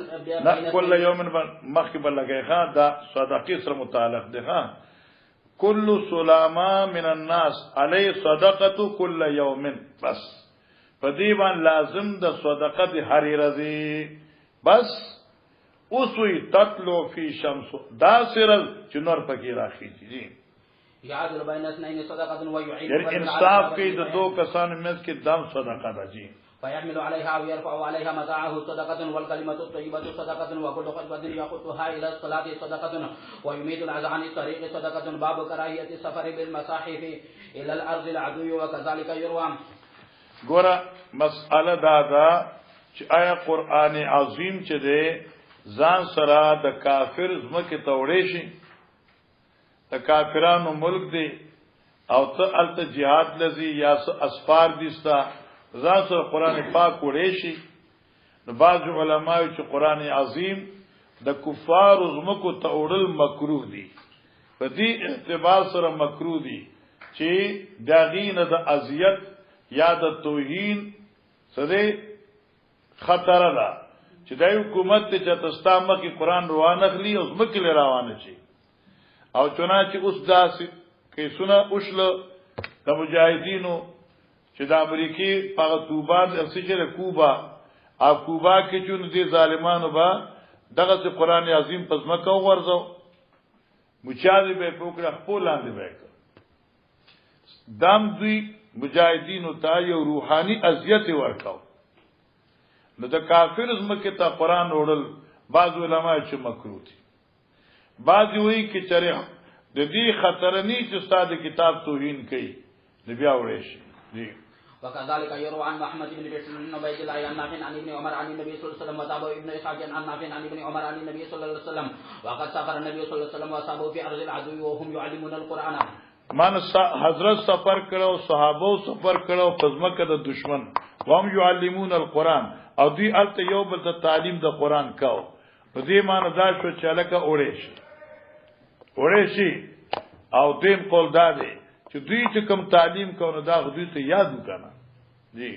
Speaker 3: كل يوم مخبر لګي دا صدقه سره متعلق دي. كل سلام من الناس عليه صدقه كل يوم بس فدیبان لازم د صدقه د هر ورځې بس اوسوي تطلو فی شمس دا سرل چې نور پکې راخیږي جی.
Speaker 4: يعدل بين اثنين صدقه ويعيد
Speaker 3: یعنی انصاف کې د دو کسانو منځ کې دم صدقه ده جی.
Speaker 4: فيحمل عليها ويرفع عليها متاعه صدقه والكلمه الطيبه صدقه وكل خطبه يخطها الى الصلاه صدقه ويميت الاذى عن الطريق صدقه. باب كراهيه السفر بالمصاحف الى الارض العدو وكذلك يروى.
Speaker 3: ګوره مسأله دا چې آیا قران عظیم چې ده ځان سره د کافر زمکه توړې شي د کافرانو ملک دی او ته الته jihad لذي یا اسفار دستا ځان سره قران پاک وړې شي. نو بعض علماء چې قران عظیم د کفار زمکو توړل مکروه دي
Speaker 1: په دې اعتبار سره مکروه دي چې داغینه د اذیت یا د توهین سره خطر ده چې د حکومت ته چتستامه کې قران روان اخلي او زمکه روانه شي او چنانچه اوس داسې کیسونه اوشل د مجاهدینو چې د امریکای په توبات ارسیچره کوبا او کوبا کې چون دي ظالمانو با دغه قرآن عظیم پس مکه ورځو مچاوي به پوکړه خپل لاندې وکړه دام دوی مجاهدینو ته یو روحاني اذیت ورکاو نو د کافر زمکه ته قرآن وړل بعض علما چې مکروه دي بعض وی کې چره د دې خطر نه چې استاد کتاب توهین کوي نو بیا وړي شي جی
Speaker 4: وكذلك يروى عن محمد بن بشر بن عبيد الله عن نافع عن ابن عمر عن النبي صلى الله عليه وسلم وتابعه ابن اسحاق عن نافع عن ابن عمر عن النبي صلى الله عليه وسلم وقد سافر النبي صلى الله عليه وسلم واصحابه في ارض العدو وهم يعلمون القران
Speaker 1: مان حضرت سفر کړو صحابه سفر کړو پزمکه د دشمن وهم يعلمون القران او دوی الته یو بل د تعلیم د قران کاو په دې معنی دا شو چې لکه وړې شي او دین قول دا دی چې دوی چې کوم تعلیم کوي دا دوی ته یاد وکړه جی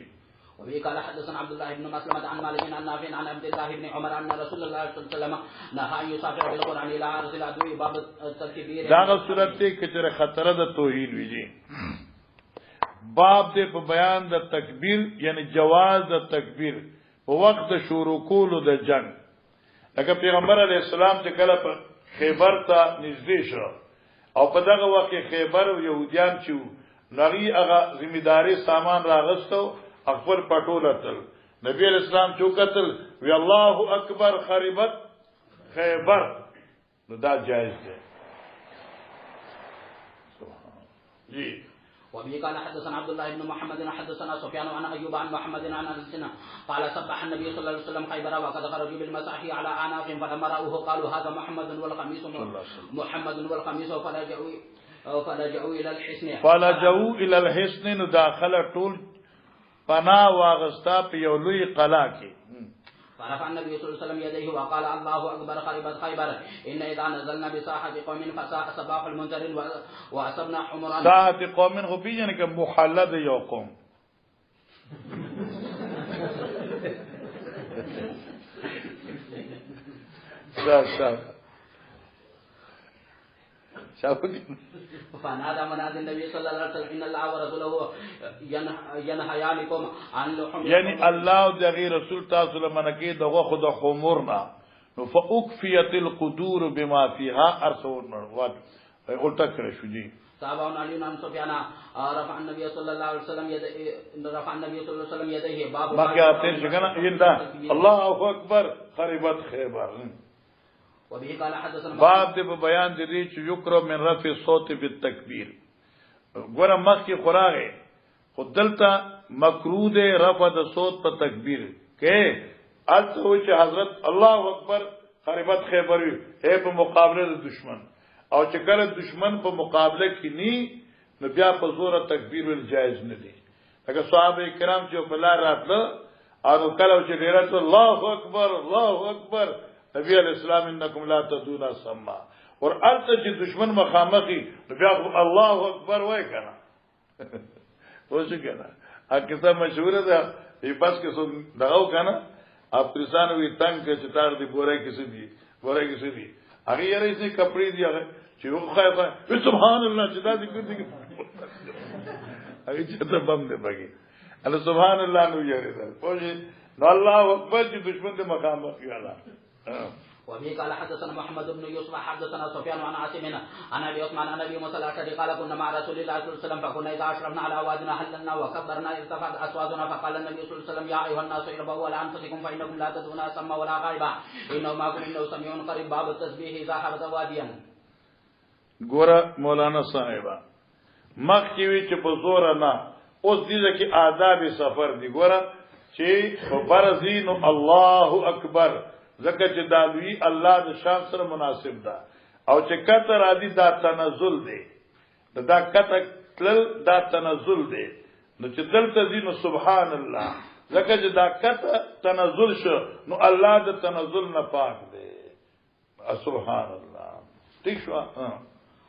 Speaker 4: وبه قال حدثنا عبد الله بن مسلمة عن مالك عن نافع عن عبد الله بن عمر ان رسول الله صلى الله عليه وسلم نهى ان يسافر بالقران الى ارض العدو باب التكبير
Speaker 1: دا صورت کې چې خطر د توحید ویږي باب دې په بیان د تکبیر یعنی جواز د تکبیر په وخت د شروع کولو د جنگ لکه پیغمبر علی السلام چې کله په خیبر ته نږدې شو او په دغه وخت خیبر يهوديان چې نغي هغه ذمہداري سامان راغستو خپل پټولتل نبی اسلام چوکتل وی الله اکبر خربت خیبر نو دا جائز ده جی
Speaker 4: وبه قال حدثنا عبد الله بن محمد حدثنا سفيان عن ايوب عن محمد عن انس قال سبح النبي صلى الله عليه وسلم خيبر وقد خرجوا بالمساح على اعناقهم فلما راوه قالوا هذا محمد والخميس فلجأوا الى الحصن
Speaker 1: داخل طول پناه واغستا په یو لوی قلا کې
Speaker 4: فرفع النبي صلى الله عليه وسلم يديه وقال الله اكبر خربت خيبر ان اذا نزلنا بساحه قوم فساء صباح المنذرين واصبنا حمرا
Speaker 1: ساحه قوم خو پیژنه کې محلد یو قوم
Speaker 4: فنادى منادي النبي صلى الله عليه وسلم ان الله ورسوله ينهيانكم عن لحوم
Speaker 1: يعني الله دغه رسول تاسو له منکه دغه خود خمرنا نو فاكفيت القدور بما فيها ارسول نوات قلت کړه شو جی
Speaker 4: تابعون علي بن سفيان رفع النبي صلى الله عليه وسلم يديه باب
Speaker 1: ما كاتل څنګه الله اکبر خربت خیبر
Speaker 4: وبه قال حدثنا
Speaker 1: باب دې بیان دي چې یکرو من رفع صوت بالتکبیر ګوره مخکې خوراغه خدلتا مکروه ده رفع د صوت په تکبیر کې الته و چې حضرت الله اکبر خربت خیبر وي په مقابله د دشمن او چې کله دشمن په مقابله کې ني نو بیا په زور تکبیر ول جایز نه دي لکه صحابه کرام چې په لار راتله او کله چې ډیرت الله اکبر نبی علیہ السلام انکم لا تدون سما اور الته چې دشمن مخامخي بیا الله اکبر وای کنه وځي کنه اکه مشهور ده په پاس کې څو دغه کنه افریسان وی تنگ چې تار دی بوره کې څه دي هغه یې رئیس کپڑے دی هغه چې یو خایفه سبحان الله چې دا ذکر دي هغه چې ته بم نه بګي الله سبحان الله نو یې ده پوجي نو الله اکبر چې دشمن دې مخامخي الله
Speaker 4: وبه قال حدثنا محمد بن يوسف حدثنا سفيان عن عاصم عن ابي عثمان عن ابي موسى الاشعري قال كنا مع رسول الله صلى الله عليه وسلم فكنا اذا اشرفنا على وادنا حللنا وكبرنا ارتفعت اصواتنا فقال النبي صلى الله عليه وسلم يا ايها الناس اربوا على انفسكم فانكم لا تدعون سما ولا غائبا انه معكم انه سميع قريب باب التسبيح اذا حرز واديا
Speaker 1: ګوره مولانا صاحبہ مخکې وی چې په زور نه اوس دې کې آداب سفر دی ګوره چې په برزین الله اکبر زکه چې دالوی الله د شان سره مناسب ده او چې کته راځي دا تنزل دی دا کته تل دا تنزل دی نو چې دلته دي نو سبحان الله زکه چې دا کته تنزل شو نو الله د تنزل نه پاک دی سبحان الله ٹھیک شو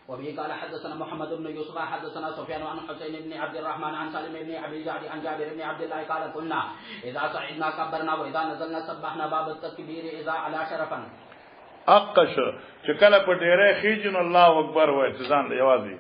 Speaker 4: وبه قال حدثنا محمد بن يوسف حدثنا سفيان عن حسين بن عبد الرحمن عن سالم بن ابي جعد عن جابر بن عبد الله قال كنا اذا صعدنا كبرنا واذا نزلنا سبحنا باب التكبير اذا على شرفا
Speaker 3: اقش چکل په ډیره خېجن الله اکبر وای ځان یوازي.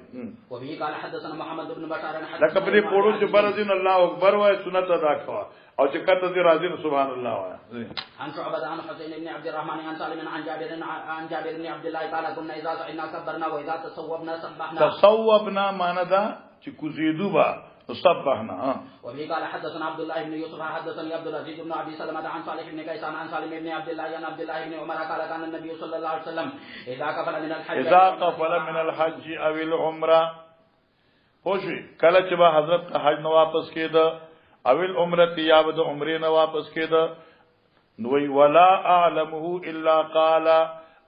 Speaker 4: وبه قال حدثنا محمد بن بشار
Speaker 3: لکه په دې پوړو چې برزین الله اکبر وای سنت ادا کوا او چې کته دې راځي سبحان الله وای.
Speaker 4: عن شعبة عن حسين بن عبد الرحمن عن سالم عن جابر بن عبد الله قال كنا اذا صعدنا كبرنا واذا تصوبنا سبحنا.
Speaker 3: تصوبنا معنا دا چې کوزیدو با سبحنا.
Speaker 4: وبه قال حدثنا عبد الله بن يوسف حدثني عبد العزيز بن ابي سلمة عن صالح بن كيسان عن سالم بن عبد الله عن عبد الله بن عمر قال كان النبي صلى الله عليه وسلم اذا قفل من الحج
Speaker 3: او العمره خوشي کله چې به حضرت حج نو واپس کېده او العمره یا به عمره نو واپس کېده نو ولا اعلمه الا قال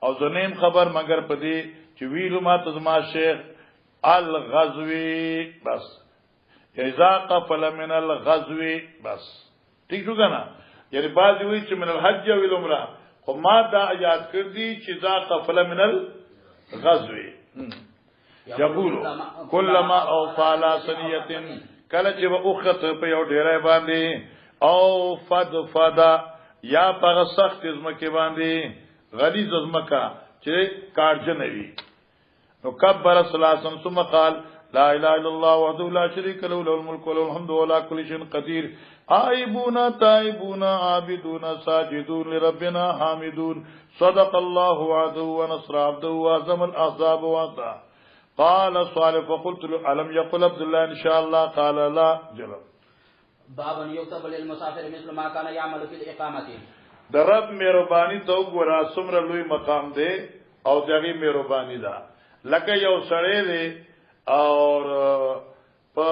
Speaker 3: او زنیم خبر مگر پدې چې ویلو ما تزما شیخ الغزوی بس اذا قفل من الغزو بس ٹھیک شو کنه یعنی بعضی وی چې من الحج او العمره خو ما دا یاد کړ دي چې اذا قفل من الغزو یقول كلما او فعل سنیه کله چې وخت په یو ډیره باندې او فدا یا په سخت ازمکه باندې غلیظ ازمکه چې کارجنوي نو کبر صلاه ثم قال لا اله الا الله وحده لا شريك له له الملك وله الحمد ولا كل شيء قدير آئبون تائبون عابدون ساجدون لربنا حامدون صدق الله وعده ونصر عبده وعزم الاحزاب وعده. قال صالح فقلت له الم يقل عبد الله ان شاء الله قال لا جلب.
Speaker 4: باب يكتب للمسافر مثل ما كان يعمل في الاقامه.
Speaker 3: درب مهرباني تو ګورا سمره لوی مقام دی او دغه مهرباني ده لکه یو سړی دی اور په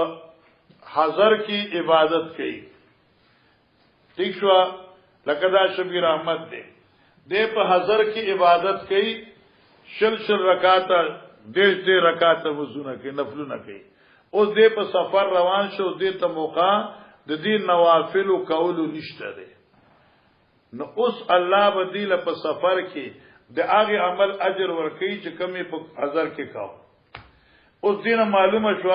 Speaker 3: حضر کی عبادت کی ٹھیک شو لکه دا شبیر احمد دی په حضر کی عبادت کی شل رکعات ډېر رکعات وضو کی نفلونه کی اوس دی په سفر روان شو دی ته موقع د دې نوافل کول نشته دی نو اوس الله بدیل په سفر کې د هغه عمل اجر ورکړي چې کمی په حضر کې کاو. اوس دینه معلومه شو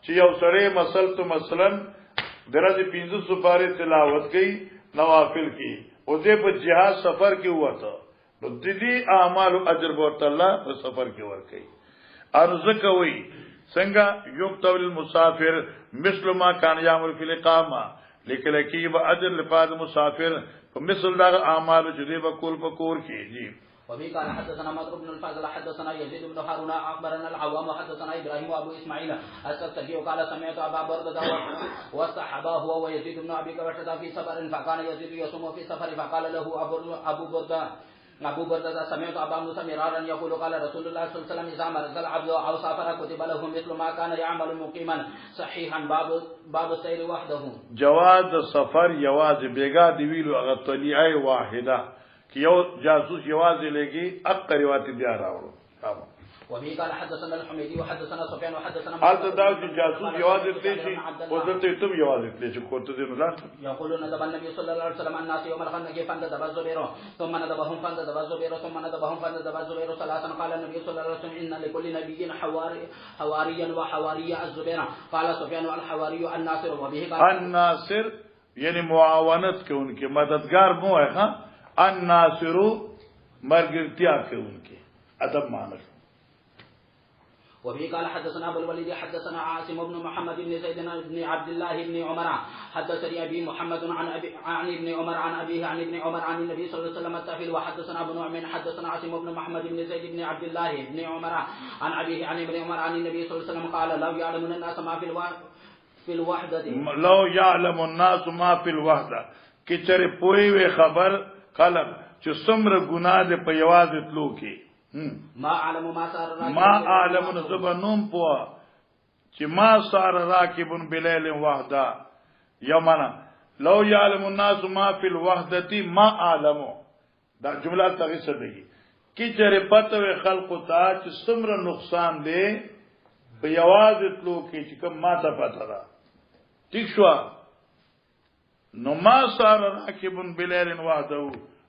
Speaker 3: چې یو سړی مثلا درځي 500 سپاره تلاوت کوي نوافل کوي او دې په جهاد سفر کې وته نو د دې اعمال اجر ورته الله په سفر کې ورکړي. ارزه کوي څنګه یكتب للمسافر مثل ما كان يعمل في الاقامه لیکل کی به اجر لپاره مسافر په مثل دا اعمال چې دې وکول په کور کې جی.
Speaker 4: وبه قال حدثنا مضر بن الفضل حدثنا يزيد بن هارون اخبرنا العوام حدثنا ابراهيم وابو اسماعيل السكتي قال سمعت ابا برده والصحابه هو ويزيد بن ابي كبشه في سفر فكان يزيد يصوم في سفر فقال له ابو برده سمعت ابا موسى مرارا يقول قال رسول الله صلى الله عليه وسلم اذا مرض العبد او سافر كتب له مثل ما كان يعمل مقيما صحيحا باب السير وحده. جواز
Speaker 3: سفر یواز بیگا دی ویلو هغه طلیعه واحده یو جاسوس یوازې لګي اکثر روایت بیا راوړو.
Speaker 4: وبه قال حدثنا الحميدي وحدثنا سفيان وحدثنا
Speaker 3: حتى دا چې جاسوس یوازې تلشي او دته ته یوازې تلشي کوته دي نه
Speaker 4: يقولون ندب النبي صلى الله عليه وسلم الناس يوم الخندق فندب الزبير ثم ندبهم فندب الزبير ثم ندبهم فندب الزبير ثلاثا. قال النبي صلى الله عليه وسلم ان لكل نبي حواريا وحواري الزبير. قال سفيان الحواري الناصر. وبه قال
Speaker 3: الناصر یعنی معاونت کوونکی مددگار مو ہے ها الناصر مرګرتیا کوونکی ادب معنی.
Speaker 4: وبه قال حدثنا ابو الوليد حدثنا عاصم بن محمد بن زيد بن عبد الله بن عمر حدثني ابي محمد عن ابن عمر عن ابيه عن ابن عمر عن النبي صلى الله عليه وسلم التافل. وحدثنا ابن نعيم حدثنا عاصم بن محمد بن زيد بن عبد الله بن عمر عن ابيه عن ابن عمر عن النبي صلى الله عليه وسلم قال لو يعلم الناس ما في الوحده
Speaker 3: لو يعلم الناس ما في الوحده کچره پوي وي خبر قلم چې څومره ګناه ده په یوازې تلو کې
Speaker 4: ما
Speaker 3: اعلم نزبنم پوا چې ما صار راکبن بلیل وحده یمنا لو يعلم الناس ما في الوحده ما اعلم دا جمله تغیصه دی کی چره پته خلق ته چې څومره نقصان دی په یوازې تلو کې چې کوم ما ته پته ده ٹھیک شو نو ما صار راکبن بلیل وحده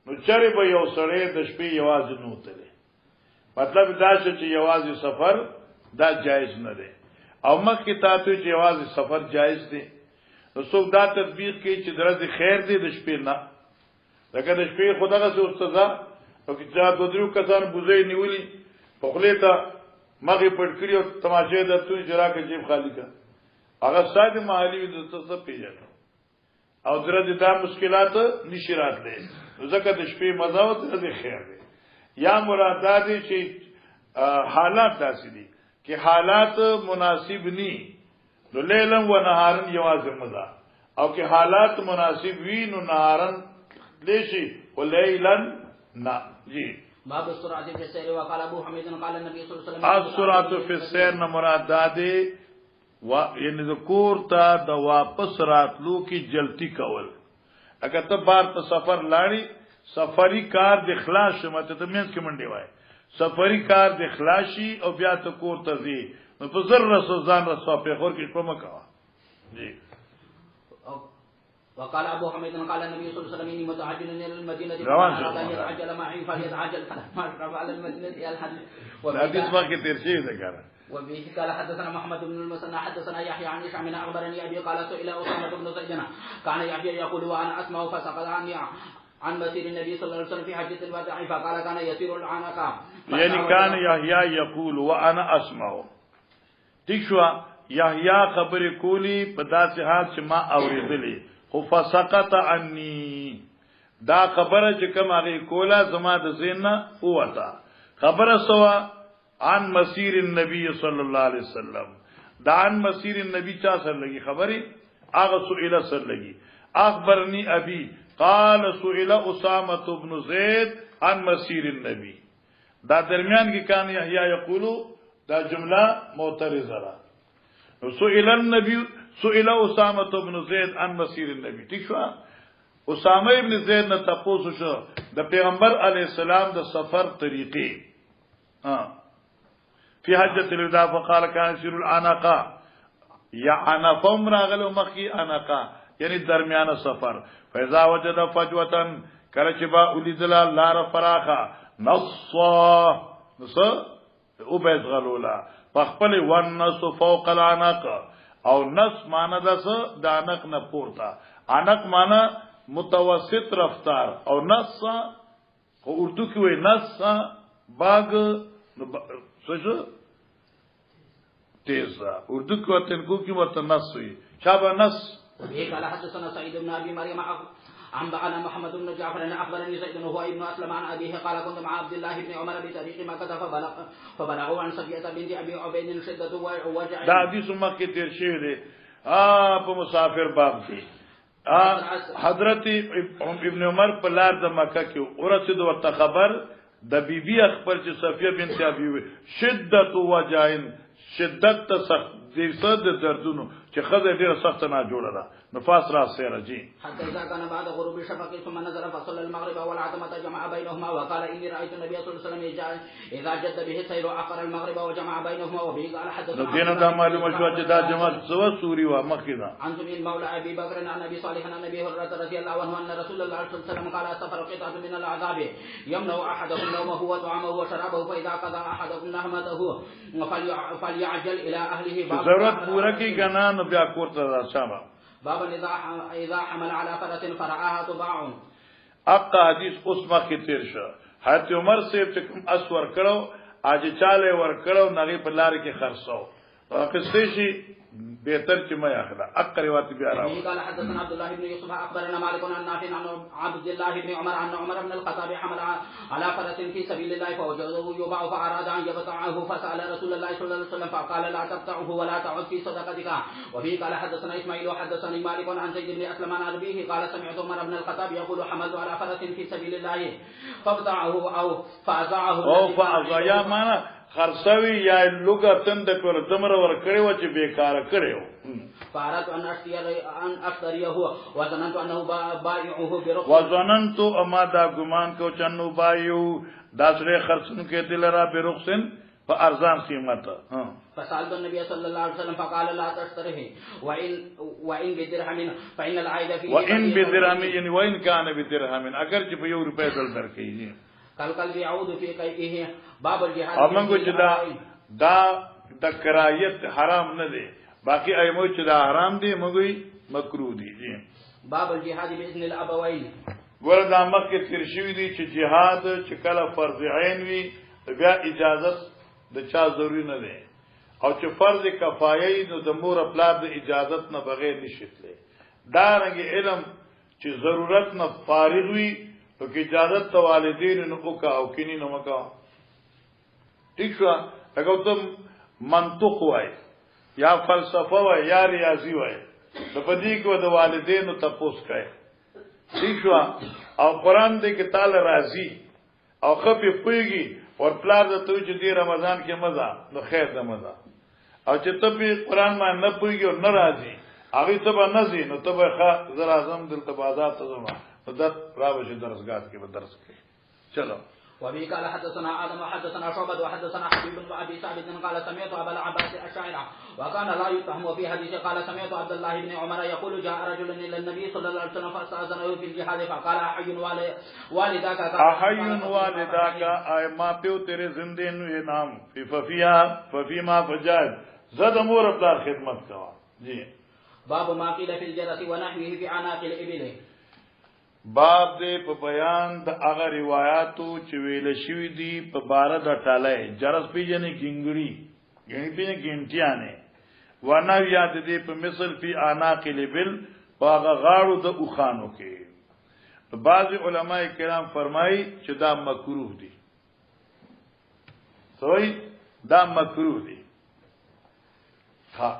Speaker 3: نو چره به یو سړی د شپې یوازې نو تله
Speaker 1: مطلب دا چې یوازې سفر دا جایز نه دی او مخکې تاسو چې یوازې سفر جایز دی نو څوک دا تطبیق کوي چې درځي خیر دی د شپې نه لکه د شپې خدغه څه استاد او چې دا دوه درو کسان بوزي نیولي په خله ته مغه پټ کړی او تماشه د تو جرا کې جیب خالی کا هغه ساده محلي د څه پیژنه او درځي دا مشکلات نشي راتلې ځکه د شپې مزه او د خیر دی یا مراد دي چې حالات داسې دي چې حالات مناسب ني نو لیلن و نهارن یوازې مزه او کې حالات مناسب وي نو نهارن لیشي ولیلن نا جی
Speaker 4: باب السرعه في السير وقال ابو حميد قال النبي صلى الله عليه وسلم
Speaker 1: السرعه في السير نه مراد ده و یعنی ذکر ته د واپس راتلو کی جلتی کول اگر ته بار ته سفر لاړی سفری کار د اخلاص شمته ته مینس کې منډي وای سفری کار د اخلاصي او بیا ته کور ته زی نو په زر رسول ځان رسو په خور کې کومه کا جی
Speaker 4: وقال ابو حميد قال النبي صلى الله عليه وسلم اني متعجل الى المدينه فلا يتعجل معي فليتعجل فلما اشرف على المدينه الى الحديث
Speaker 1: وحديث باقي ترشيد ذكر
Speaker 4: وبه قال حدثنا محمد بن المثنى حدثنا يحيى عن هشام بن اخبرني ابي قال سئل اسامه بن زيد كان يحيى يقول وانا اسمع فسقط عني عن مسير النبي صلى الله عليه وسلم في حجه الوداع فقال كان يسير العنق
Speaker 1: يعني كان يحيى يقول وانا اسمع تشوا يحيى خبر کولی په داسې حال چې ما اوریدلې خو فسقط عني دا خبره چې کوم هغه کولا زما د ذهن نه وته خبره سوا عن مسیر النبي صلی الله علیه وسلم دا عن مسیر النبي چا سره لګي خبره هغه سئل سره لګي اخبرني ابي قال سئل اسامه بن زید عن مسیر النبي دا درمیان کې کان یحیی یقولو دا جمله معترضه ده سئل النبي سئل اسامه بن زید عن مسیر النبي ٹھیک شو اسامه ابن زید نه تاسو شو د پیغمبر علی السلام د سفر طریقې فی حجۃ الوداع فقال كان يسير العناقه یا عنفم راغلو مخی عناقه یعنی درمیان سفر فاذا وجد فجوه کله چې با اولیدل لار فراخه نصا او بیت غلولا فخپل ونس فوق العناق او نس معنا دس دانق نه پورتا عنق معنا متوسط رفتار او نس او اردو کې وای نس باغ سوچو تیز اردو کې وته کې وته نس وي شابه نس
Speaker 4: وبه قال حدثنا سعيد بن ابي مريم أنبأنا محمد بن جعفر أخبرني زيد هو ابن أسلم عن أبيه قال كنت مع عبد الله بن عمر بطريق مكة فبلغوا عن صفية بنت أبي عبيد شدة وجع.
Speaker 1: دا حدیث مکه تیر شوی دی په مسافر باب دی حضرت ابن عمر په لار د مکه کې ورسېد ورته خبر د بیبي خبر چې صفیه بنت ابي شدت وجع شدت سخت دې صد دردونو چې خزه ډیره سخت نه جوړه ده نفاس را سره جی
Speaker 4: حتى اذا كان بعد غروب الشفق ثم نزل فصلى المغرب والعتمه جمع بينهما وقال اني رايت النبي صلى الله عليه وسلم اذا جد به السير اخر المغرب وجمع بينهما وبه قال حدثنا
Speaker 1: دین دا معلومه شو چې دا جماعت سو سوري وا مخیدا
Speaker 4: عن سمين مولى ابي بكر عن ابي صالح عن ابي هريره رضي الله عنه ان رسول الله صلى الله عليه وسلم قال سفر قطعه من العذاب يمنع احدهم نومه وطعامه وشرابه فاذا قضى احدكم نهمته فليعجل الى اهله
Speaker 1: ضرورت پورا کی غنا نو بیا کوته شابه
Speaker 4: بابا اذا حمل على فرس فرعاها تباع
Speaker 1: اقا حدیث اوس مخکې تیر شو حضرت عمر صاحب چې کوم اس ور کړو اج چاله ور کړو نغې په لار کې خرڅو قصې شي بهتر چې ما اخلا اقا روایت بیا راو
Speaker 4: قال حدثنا عبد الله بن يوسف اخبرنا مالك عن نافع عن عبد الله بن عمر ان عمر بن الخطاب حمل على فرس في سبيل الله فوجده يباع فاراد ان يبتعه فسال رسول الله صلى الله عليه وسلم فقال لا تبتعه ولا تعد في صدقتك وفي قال حدثنا اسماعيل وحدثني مالك عن زيد بن اسلم عن ابيه قال سمعت عمر بن الخطاب يقول حملت على فرس في سبيل الله فابتعه او فازعه
Speaker 1: يا معنا خرڅوي یا لوګه تند پر دمر ور کړو چې بیکاره کړو
Speaker 4: فارت ان اشتريه وظننت انه بائعه برخص
Speaker 1: وظننت اما دا ګمان کو چنو بایو داسره خرڅن کې دلرا برخصن په ارزان قیمت
Speaker 4: فسألت النبي صلى الله عليه وسلم فقال لا تشتره وان بدرهم فان العائد فيه
Speaker 1: وان بدرهم يعني وان كان بدرهم اگر چې په یو روپے دل درکې
Speaker 4: كالكلب يعود في قيئه. باب الجهاد.
Speaker 3: امنګو چې دا د کرایت حرام نه دی، باقی ایمو چې دا حرام دی موږ مکروه دي.
Speaker 4: باب الجهاد باذن الابوين.
Speaker 3: وردا مکه تیر شوی دی چې جهاد چې کله فرض عین وي بیا اجازه د چا ضروری نه دی، او چې فرض کفایه نو د مور خپل د اجازت نه بغیر نشیتله. دا رنګ علم چې ضرورت نه فارغ وي نو کې اجازه ته والدین نو وکا او کینی نو مکا. ٹھیک شو؟ هغه ته منطق وای یا فلسفه وای یا ریاضی وای، د پدې کې د والدینو تپوس کوي. ٹھیک شو؟ او قران دې کې تعالی راضي او خپې پويږي اور پلار د تو چې دی رمضان کې مزه نو خیر د مزه، او چې ته په قران باندې نه پويږي او ناراضي هغه ته به نزي نو ته به ښه زرا اعظم دلته بازار ته زما نو در راوځي درسګات کې به درس کوي. چلو.
Speaker 4: وبه قال حدثنا آدم وحدثنا شعبة وحدثنا حبيب بن أبي ثابت قال سمعت أبا العباس الأشاعرة وكان لا يفهم في حديث قال سمعت عبد الله بن عمر يقول جاء رجل إلى النبي صلى الله عليه وسلم فاستأذنه في الجهاد فقال أحي والداك
Speaker 3: أحي والداك أي ما پیو تیرے زندے نو نام ففيما فجاهد زد امور ابدار خدمت کوا. جی.
Speaker 4: باب ما قيل في الجرس ونحوه في عناق الإبل.
Speaker 3: باب دې په بیان د هغه روایتو چې ویل شوی دي په بار د ټاله جرس پیجنې ګنګړي پیجنې ګنټیانه ونه یاد دې په مثل فی عناق الابل په هغه غاړو د اوخانو کې. بعض علما کرام فرمایي چې دا مکروه دي. سوی دا مکروه دي. ها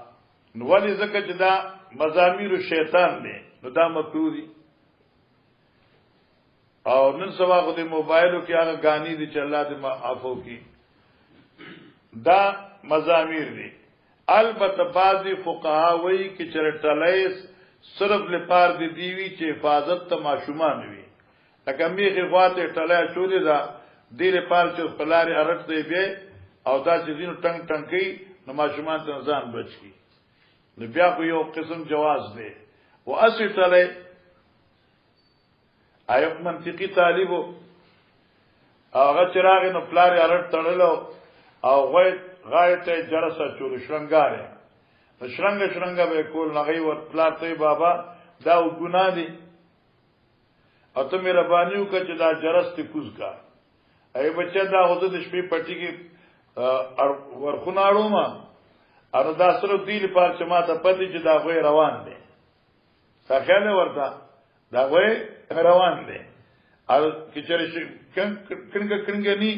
Speaker 3: نو ولې ځکه چې دا مزامیر شیطان دي نو دا مکروه دي. او نن سبا خو د موبایلو کې هغه غانی دي چې الله دې معافو کی دا مزامیر دي. البته بعضی فقها وایي چې چرټلایس صرف لپاره دی دیوی چې حفاظت ته ماشومان وي، لکه میخي غواته ټلای چولې دا دې لپاره چې خپلاري ارټ دی به او دا چې دینو ټنګ ټنګي نو ماشومان ته ځان بچي نو بیا خو یو قسم جواز دی. او اصل ټلای ایو منطقي طالبو هغه چراغ نو پلار ارټ تړلو او غای ته جرسه چول شرنګاره نو شرنګ به کول نغي ور پلار ته بابا دا ګناه دي او ته مهربانيو کچ دا جرس ته کوز کا ای بچا دا غوته د شپې پټي کې ورخوناړو ما ار دا سره دی لپاره چې ما ته پتی چې دا غوي روان دي څنګه ورته دا غوي روان دي او کچره څنګه ني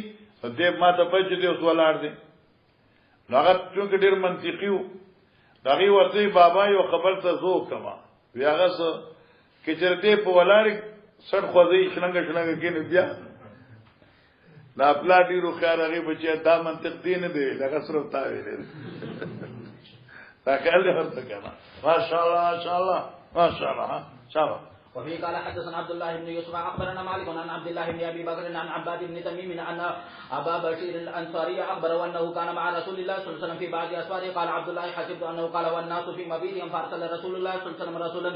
Speaker 3: دې ما ته پچ دې اوس ولاړ دي هغه څنګه ډېر منطقي وو. دغه ورته بابا یو خبر ته زو کما بیاغه څه کچره دې په ولاړ سړ خوځي څنګه کې نه بیا نا پلا ډیرو خیر هغه بچي دا منطق دین دی دغه سره تا ویل تا کله هرڅه کما ماشاءالله
Speaker 4: وفي قال حدثنا عبد الله بن يوسف اخبرنا مالك عن عبد الله بن ابي بكر عن عباد بن تميم ان ابا بشير الانصاري اخبره انه كان مع رسول الله صلى الله عليه وسلم في بعض اسفاره. قال عبد الله حسبت انه قال والناس في مبيتهم فارسل رسول الله صلى الله عليه وسلم رسولا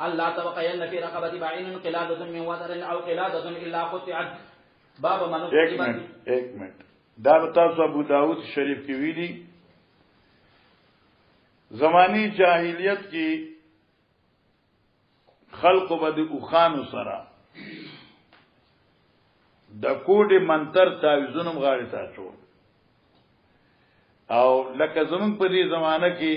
Speaker 4: الا تبقين في رقبه بعين قلاده من وتر او قلاده الا قطعت. باب من
Speaker 3: ایک منٹ دا تاسو ابو داود شریف کی ویلی زمانی جاہلیت کی خلق بد اوخان سرا د کوډ منتر تعویذونم غاړي تا چو او لکه زمون په دې زمانہ کې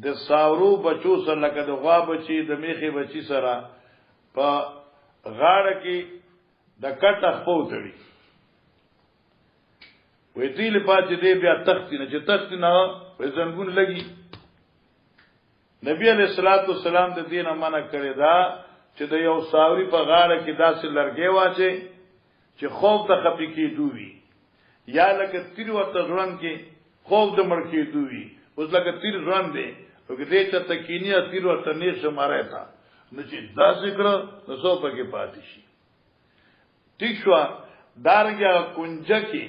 Speaker 3: د ساورو بچو سره لکه د غوا بچي د میخي بچي سره په غاړه کې د کټه خپو تړي وې دې لپاره چې دې بیا تختی نه چې تختی نه په زنګون لګي. نبی علیہ الصلوۃ والسلام د دین منع کړی دا چې د یو ساوري په غاړه کې داسې لرګي واچي چې خوف ته خپي کې دوی یا لکه تیر ورته ځوان کې خوف د مړ کې دوی اوس لکه تیر ځوان دی او کې دې ته تکینیا تیر ورته نه شماره تا نو چې دا ذکر نو څو پکې پاتې شي. ٹھیک شو دارګه کنجه کې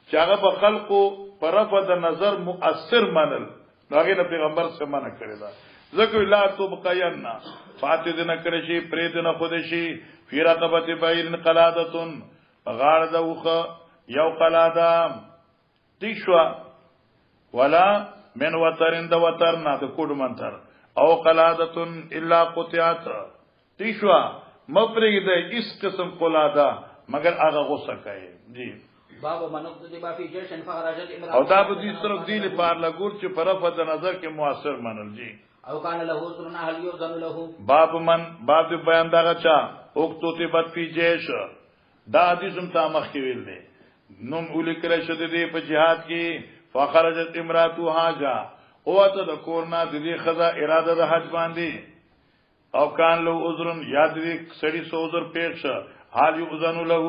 Speaker 3: چې هغه په خلقو پرفه د نظر مؤثر منل هغه د پیغمبر څخه منع کړی دا ذکر لا تبقینا فاتذ نه کړی شي پرید نه خود شي فی رقبه بین قلادتن
Speaker 1: غار دوخه یو قلاده تیشوا ولا من وترن د وترنا د کوډ منتر او قلادتن الا قطعت تیشوا مپرګ د اس قسم قلاده مگر هغه غوسه کوي جی
Speaker 4: باب منقض دی بافی جشن فخرجت امرأة
Speaker 1: او دا به دې صرف دی لپاره لګور چې طرفه د نظر کې موثر منل جی
Speaker 4: او کان له سرن اهل یوزن له
Speaker 1: باب بیان دغه چا اوکتوتی بد پی جیش دا حدیثم تا مخ کې ویل دي نوم ولیکل شد دی په jihad کې فخرجت امراتو حاجا او ته د کورنا د دې خزا اراده د حج باندې او کان له عذرن یاد دې سړی سو عذر پیښ حال یوزن له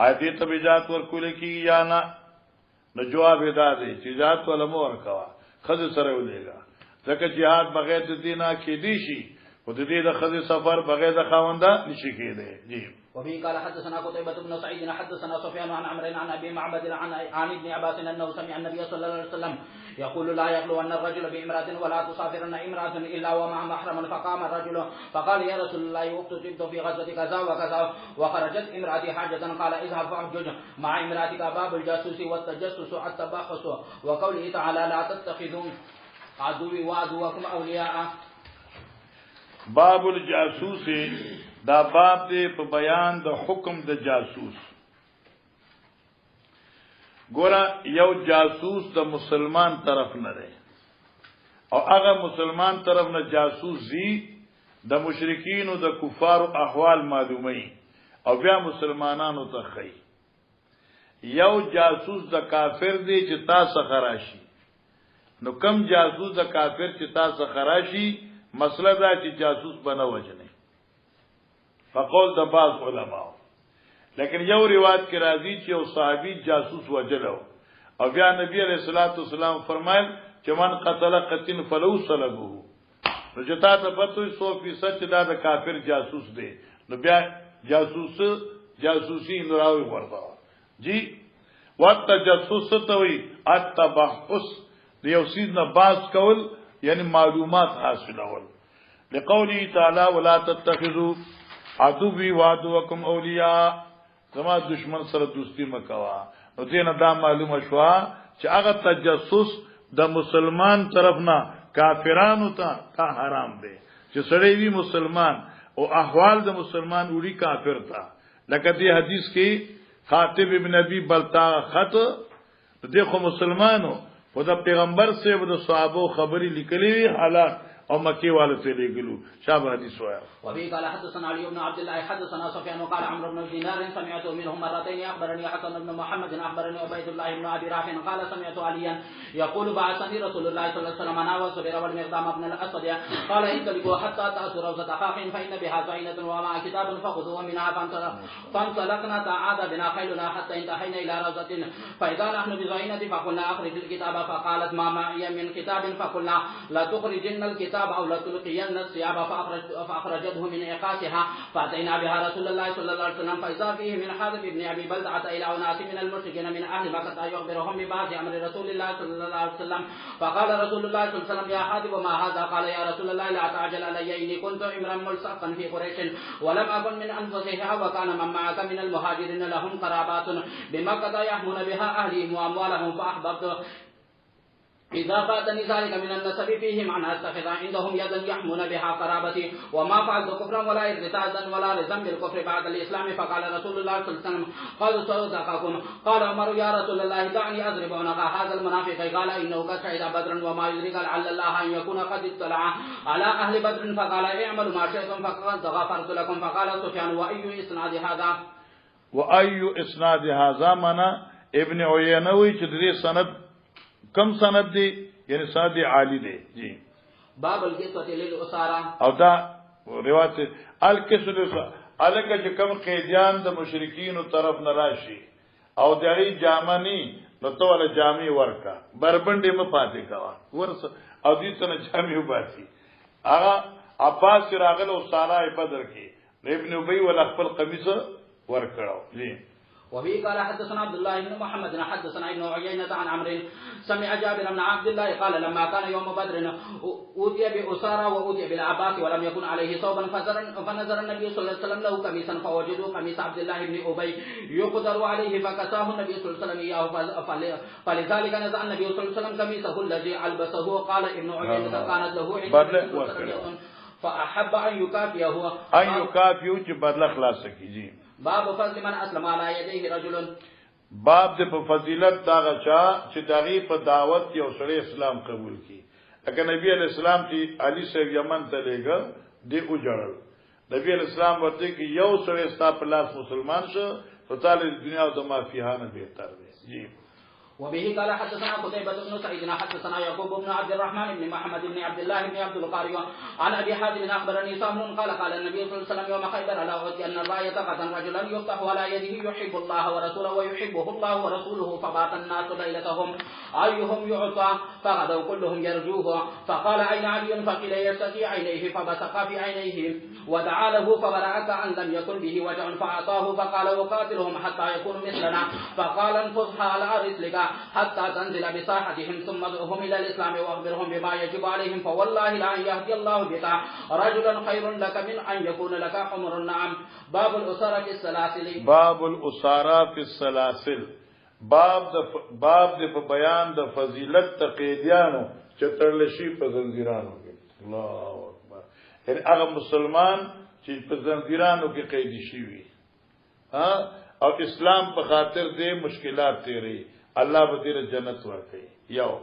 Speaker 1: ایدی تبجات ورکول کی یا نه نو جواب ادا دی چې ذات ولمو ورکوا خزه سره ولېګا ځکه jihad بغیر د دینه کې دی شي او د دې د خزه سفر بغیر د خاونده نشي کېده جی
Speaker 4: وفي قال حدثنا قتيبة بن سعيد حدثنا سفيان عن عمرو عن ابي معبد عن ابن عباس انه سمع النبي صلى الله عليه وسلم يقول لا يخلو ان الرجل بامرأة ولا تسافرن امرأة الا ومع محرم فقام الرجل فقال يا رسول الله اكتتبت في غزوة كذا وكذا وخرجت امرأتي حاجة قال اذهب فاحجج مع امرأتك باب الجاسوس والتجسس التباخس وقوله تعالى لا تتخذوا عدوي وعدوكم اولياء
Speaker 1: باب الجاسوس دا باب دی په بیان د حکم د جاسوس ګوره یو جاسوس د مسلمان طرف نه دی او هغه مسلمان طرف نه جاسوس زی د مشرکین او د کفار احوال معلومي او بیا مسلمانانو ته خي یو جاسوس د کافر دی چې تاسو خراشي نو کم جاسوس د کافر چې تاسو خراشي مسله دا چې جاسوس بنه وجنه فقول د بعض علماء لیکن یو روایت کې راځي چې یو صحابي جاسوس وجلو او بیا نبی علیہ الصلوۃ والسلام فرمایل چې من قتل قتل فلو صلبوه نو چې تا ته پته 100% چې دا د کافر جاسوس دی نو بیا جاسوسی نوراوي ورته جی والتجسس توي التبحث دیو سیز نه باز کول یعنی معلومات حاصلول لقوله تعالی ولا تتخذوا عدوی وعدوکم اولیاء زما دشمن سره دوستی مکوا نو دینه دا معلومه شوا چې هغه تجسس د مسلمان طرف نه کافرانو ته حرام دی چې سړی وی مسلمان او احوال د مسلمان وړي کافر تا لکه دې حدیث کې خاطب ابن ابي بلتا خط دغه مسلمانو په د پیغمبر سره د صحابه خبري لیکلي حالات او مکی والے سے لے گلو شابه حدیث ہوا
Speaker 4: وفي قال حدثنا علي بن عبد الله حدثنا سفيان قال عمرو بن دينار سمعت منهم مرتين اخبرني حسن بن محمد اخبرني عبيد الله بن ابي رافع قال سمعت عليا يقول بعثني رسول الله صلى الله عليه وسلم انا وزبير والمقدام بن الاسود قال انطلقوا حتى تاتوا روضه اخاخ فان بها زينه ومع كتاب فخذوه منها فانطلقنا تعاد بنا خيلنا حتى انتهينا الى روضه فاذا نحن بزينه فقلنا اخرج الكتاب فقالت ما معي من كتاب فقلنا لا تخرجن الكتاب أو لتلقين الثياب فأخرجته من إقاسها فأتينا بها رسول الله صلى الله عليه وسلم فإذا فيه من حاذف ابن أبي بلدعة إلى أناس من المشركين من أهل مكة يخبرهم ببعض أمر رسول الله صلى الله عليه وسلم فقال رسول الله صلى الله عليه وسلم يا حاذف ما هذا قال يا رسول الله لا تعجل علي إني كنت امرا ملصقا في قريش ولم أكن من أنفسها وكان من معك من المهاجرين لهم قرابات بمكة يحمون بها أهلهم وأموالهم فأحببت إذا فاتني ذلك من النسب فيهم أن أتخذ عندهم يدا يحمون بها قرابتي وما فعلت كفرا ولا ارتدادا ولا لذنب الكفر بعد الإسلام فقال رسول الله صلى الله عليه وسلم قد صدقكم قال عمر يا رسول الله دعني أضرب عنق هذا المنافق قال إنه قد شهد بدرا وما يدرك لعل الله أن يكون قد اطلع على أهل بدر فقال اعملوا ما شئتم فقد غفرت لكم فقال سفيان وأي إسناد هذا
Speaker 1: وأي إسناد هذا منا ابن عيينوي چدري سند کم سند دی یعنی سند عالی دی جی
Speaker 4: باب القصه للاساره
Speaker 1: او دا روایت القصه الکه چې کم قیدیان د مشرکین طرف نه راشي او دغه جامنی نو ته ول جامع ورکا بربندې م پاتې کا ورس او دې څنګه جامع وباسي هغه عباس راغله او سارا بدر کې ابن ابي ول خپل قمیص ورکړو جی
Speaker 4: وفي قال حدثنا عبد الله بن محمد حدثنا ابن عيينة عن عمرو سمع جابر بن عبد الله قال لما كان يوم بدر أوتي بأسارى وأوتي بالعباس ولم يكن عليه ثوبا فنظر النبي صلى الله عليه وسلم له قميصا فوجدوا قميص عبد الله بن أبي يقدر عليه فكساه النبي صلى الله عليه وسلم إياه فلذلك نزع النبي صلى الله عليه وسلم قميصه الذي ألبسه. قال ابن عيينة كانت له عند فأحب أن يكافيه
Speaker 3: بدل خلاص کیجی.
Speaker 4: باب فضل من اسلم على يديه رجل.
Speaker 3: باب د په فضیلت دا غچا چې دغه په دعوت یو سره اسلام قبول کی. اګه نبی علیہ السلام چې علی صاحب یمن ته لګا دی اوجړل. نبی علیہ السلام ورته کې یو سره ستا په لاس مسلمان شو په تعالی دنیا او د مافیها نه بهتر دی. جی.
Speaker 4: وبه قال حدثنا قتيبة بن سعيد حدثنا يعقوب بن عبد الرحمن بن محمد بن عبد الله بن عبد القاري عن ابي حازم اخبرني سامون قال قال النبي صلى الله عليه وسلم يوم خيبر لا أوتي ان الراية غدا رجلا يفتح على يده يحب الله ورسوله ويحبه الله ورسوله فبات الناس ليلتهم ايهم يعطى فغدوا كلهم يرجوه فقال اين علي فقيل يستقي عينيه فبصق في عينيه ودعا له فبرأت ان لم يكن به وجع فاعطاه فقال وقاتلهم حتى يكونوا مثلنا فقال انفضها على رسلك حتى تنزل بساحتهم ثم ادعوهم الى الاسلام واخبرهم بما يجب عليهم فوالله لا يهدي الله بك رجلا خير لك من ان يكون لك حمر النعم. باب الاسارة في السلاسل.
Speaker 3: باب الاسارة في السلاسل. باب د بیان د فضیلت تقیدیانو چې ترلشي په زنجیرانو کې. الله اکبر. یعنی هغه مسلمان چې په زنجیرانو کې قیدی شي وي او اسلام په خاطر دې مشکلات تیری الله به دې جنت ورکړي. یو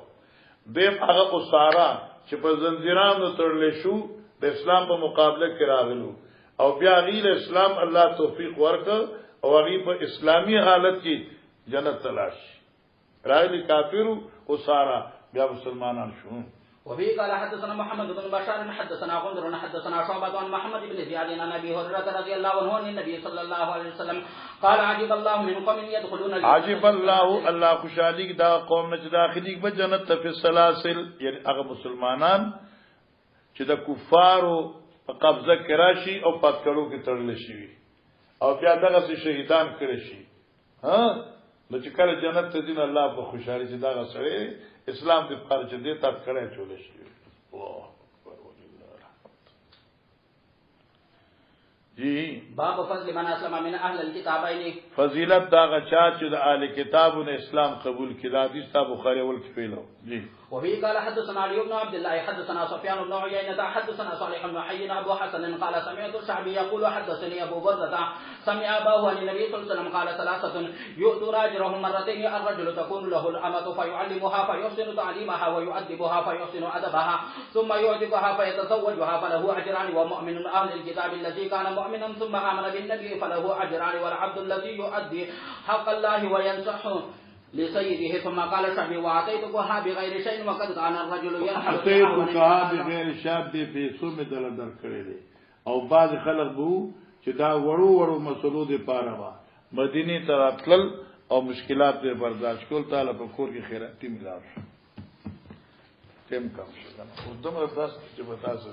Speaker 3: دیم هغه اسارا چې په زنجیرانو تړل شو د اسلام په مقابله کې راغلو او بیا غیله اسلام الله توفیق ورکړ او هغه په اسلامی حالت کې جنت تلاش راغلي کافرو اسارا بیا مسلمانان شو.
Speaker 4: وفي قال حدثنا محمد بن بشار حدثنا غندر حدثنا شعبة عن محمد بن زياد عن ابي هريرة رضي الله عنه عن النبي صلى الله عليه وسلم قال عجب الله من قوم يدخلون الجنة.
Speaker 3: عجب الله خوشالي دا قوم نه داخلي به جنت ته په سلاسل یعنی هغه مسلمانان چې د کفارو په قبضه کې راشي او پاتکړو کې تړل شي او بیا دغه شهیدان کړي شي نو چې کله جنت ته دین الله په خوشالي چې دا غسړي اسلام دې پر چې دې تات کړه چول شي. الله اکبر ولله الحمد. جی.
Speaker 4: باب فضل من اسلم من اهل الكتابين.
Speaker 3: فضیلت دا غچا چې د اهل کتابونو اسلام قبول کړي. حدیث تا بخاری ول کې پیلو. جی.
Speaker 4: وفي قال حدثنا علي بن عبد الله حدثنا سفيان بن عيينة حدثنا صالح بن حي ابو حسن قال سمعت الشعبي يقول حدثني ابو برزة سمع اباه عن النبي صلى الله عليه وسلم قال ثلاثة يؤتون اجرهم مرتين الرجل تكون له الامة فيعلمها فيحسن تعليمها ويؤدبها فيحسن ادبها ثم يعتقها فيتزوجها فله اجران ومؤمن اهل الكتاب الذي كان مؤمنا ثم امن بالنبي فله اجران والعبد الذي يؤدي حق الله وينصحه لسيده. ثم قال الشعبي واعطيتكها بغير شيء وقد كان الرجل ينحل
Speaker 3: اعطيتكها بغير شاب پیسو می دل در کړی دي او بعض خلک بو چې دا وړو مسلو دي پاره وا مدینه ته تلل او مشکلات به برداشت کول تعالی په کور کې خیراتی ملاو تم کم شو کنه او دمر داس چې بتا سې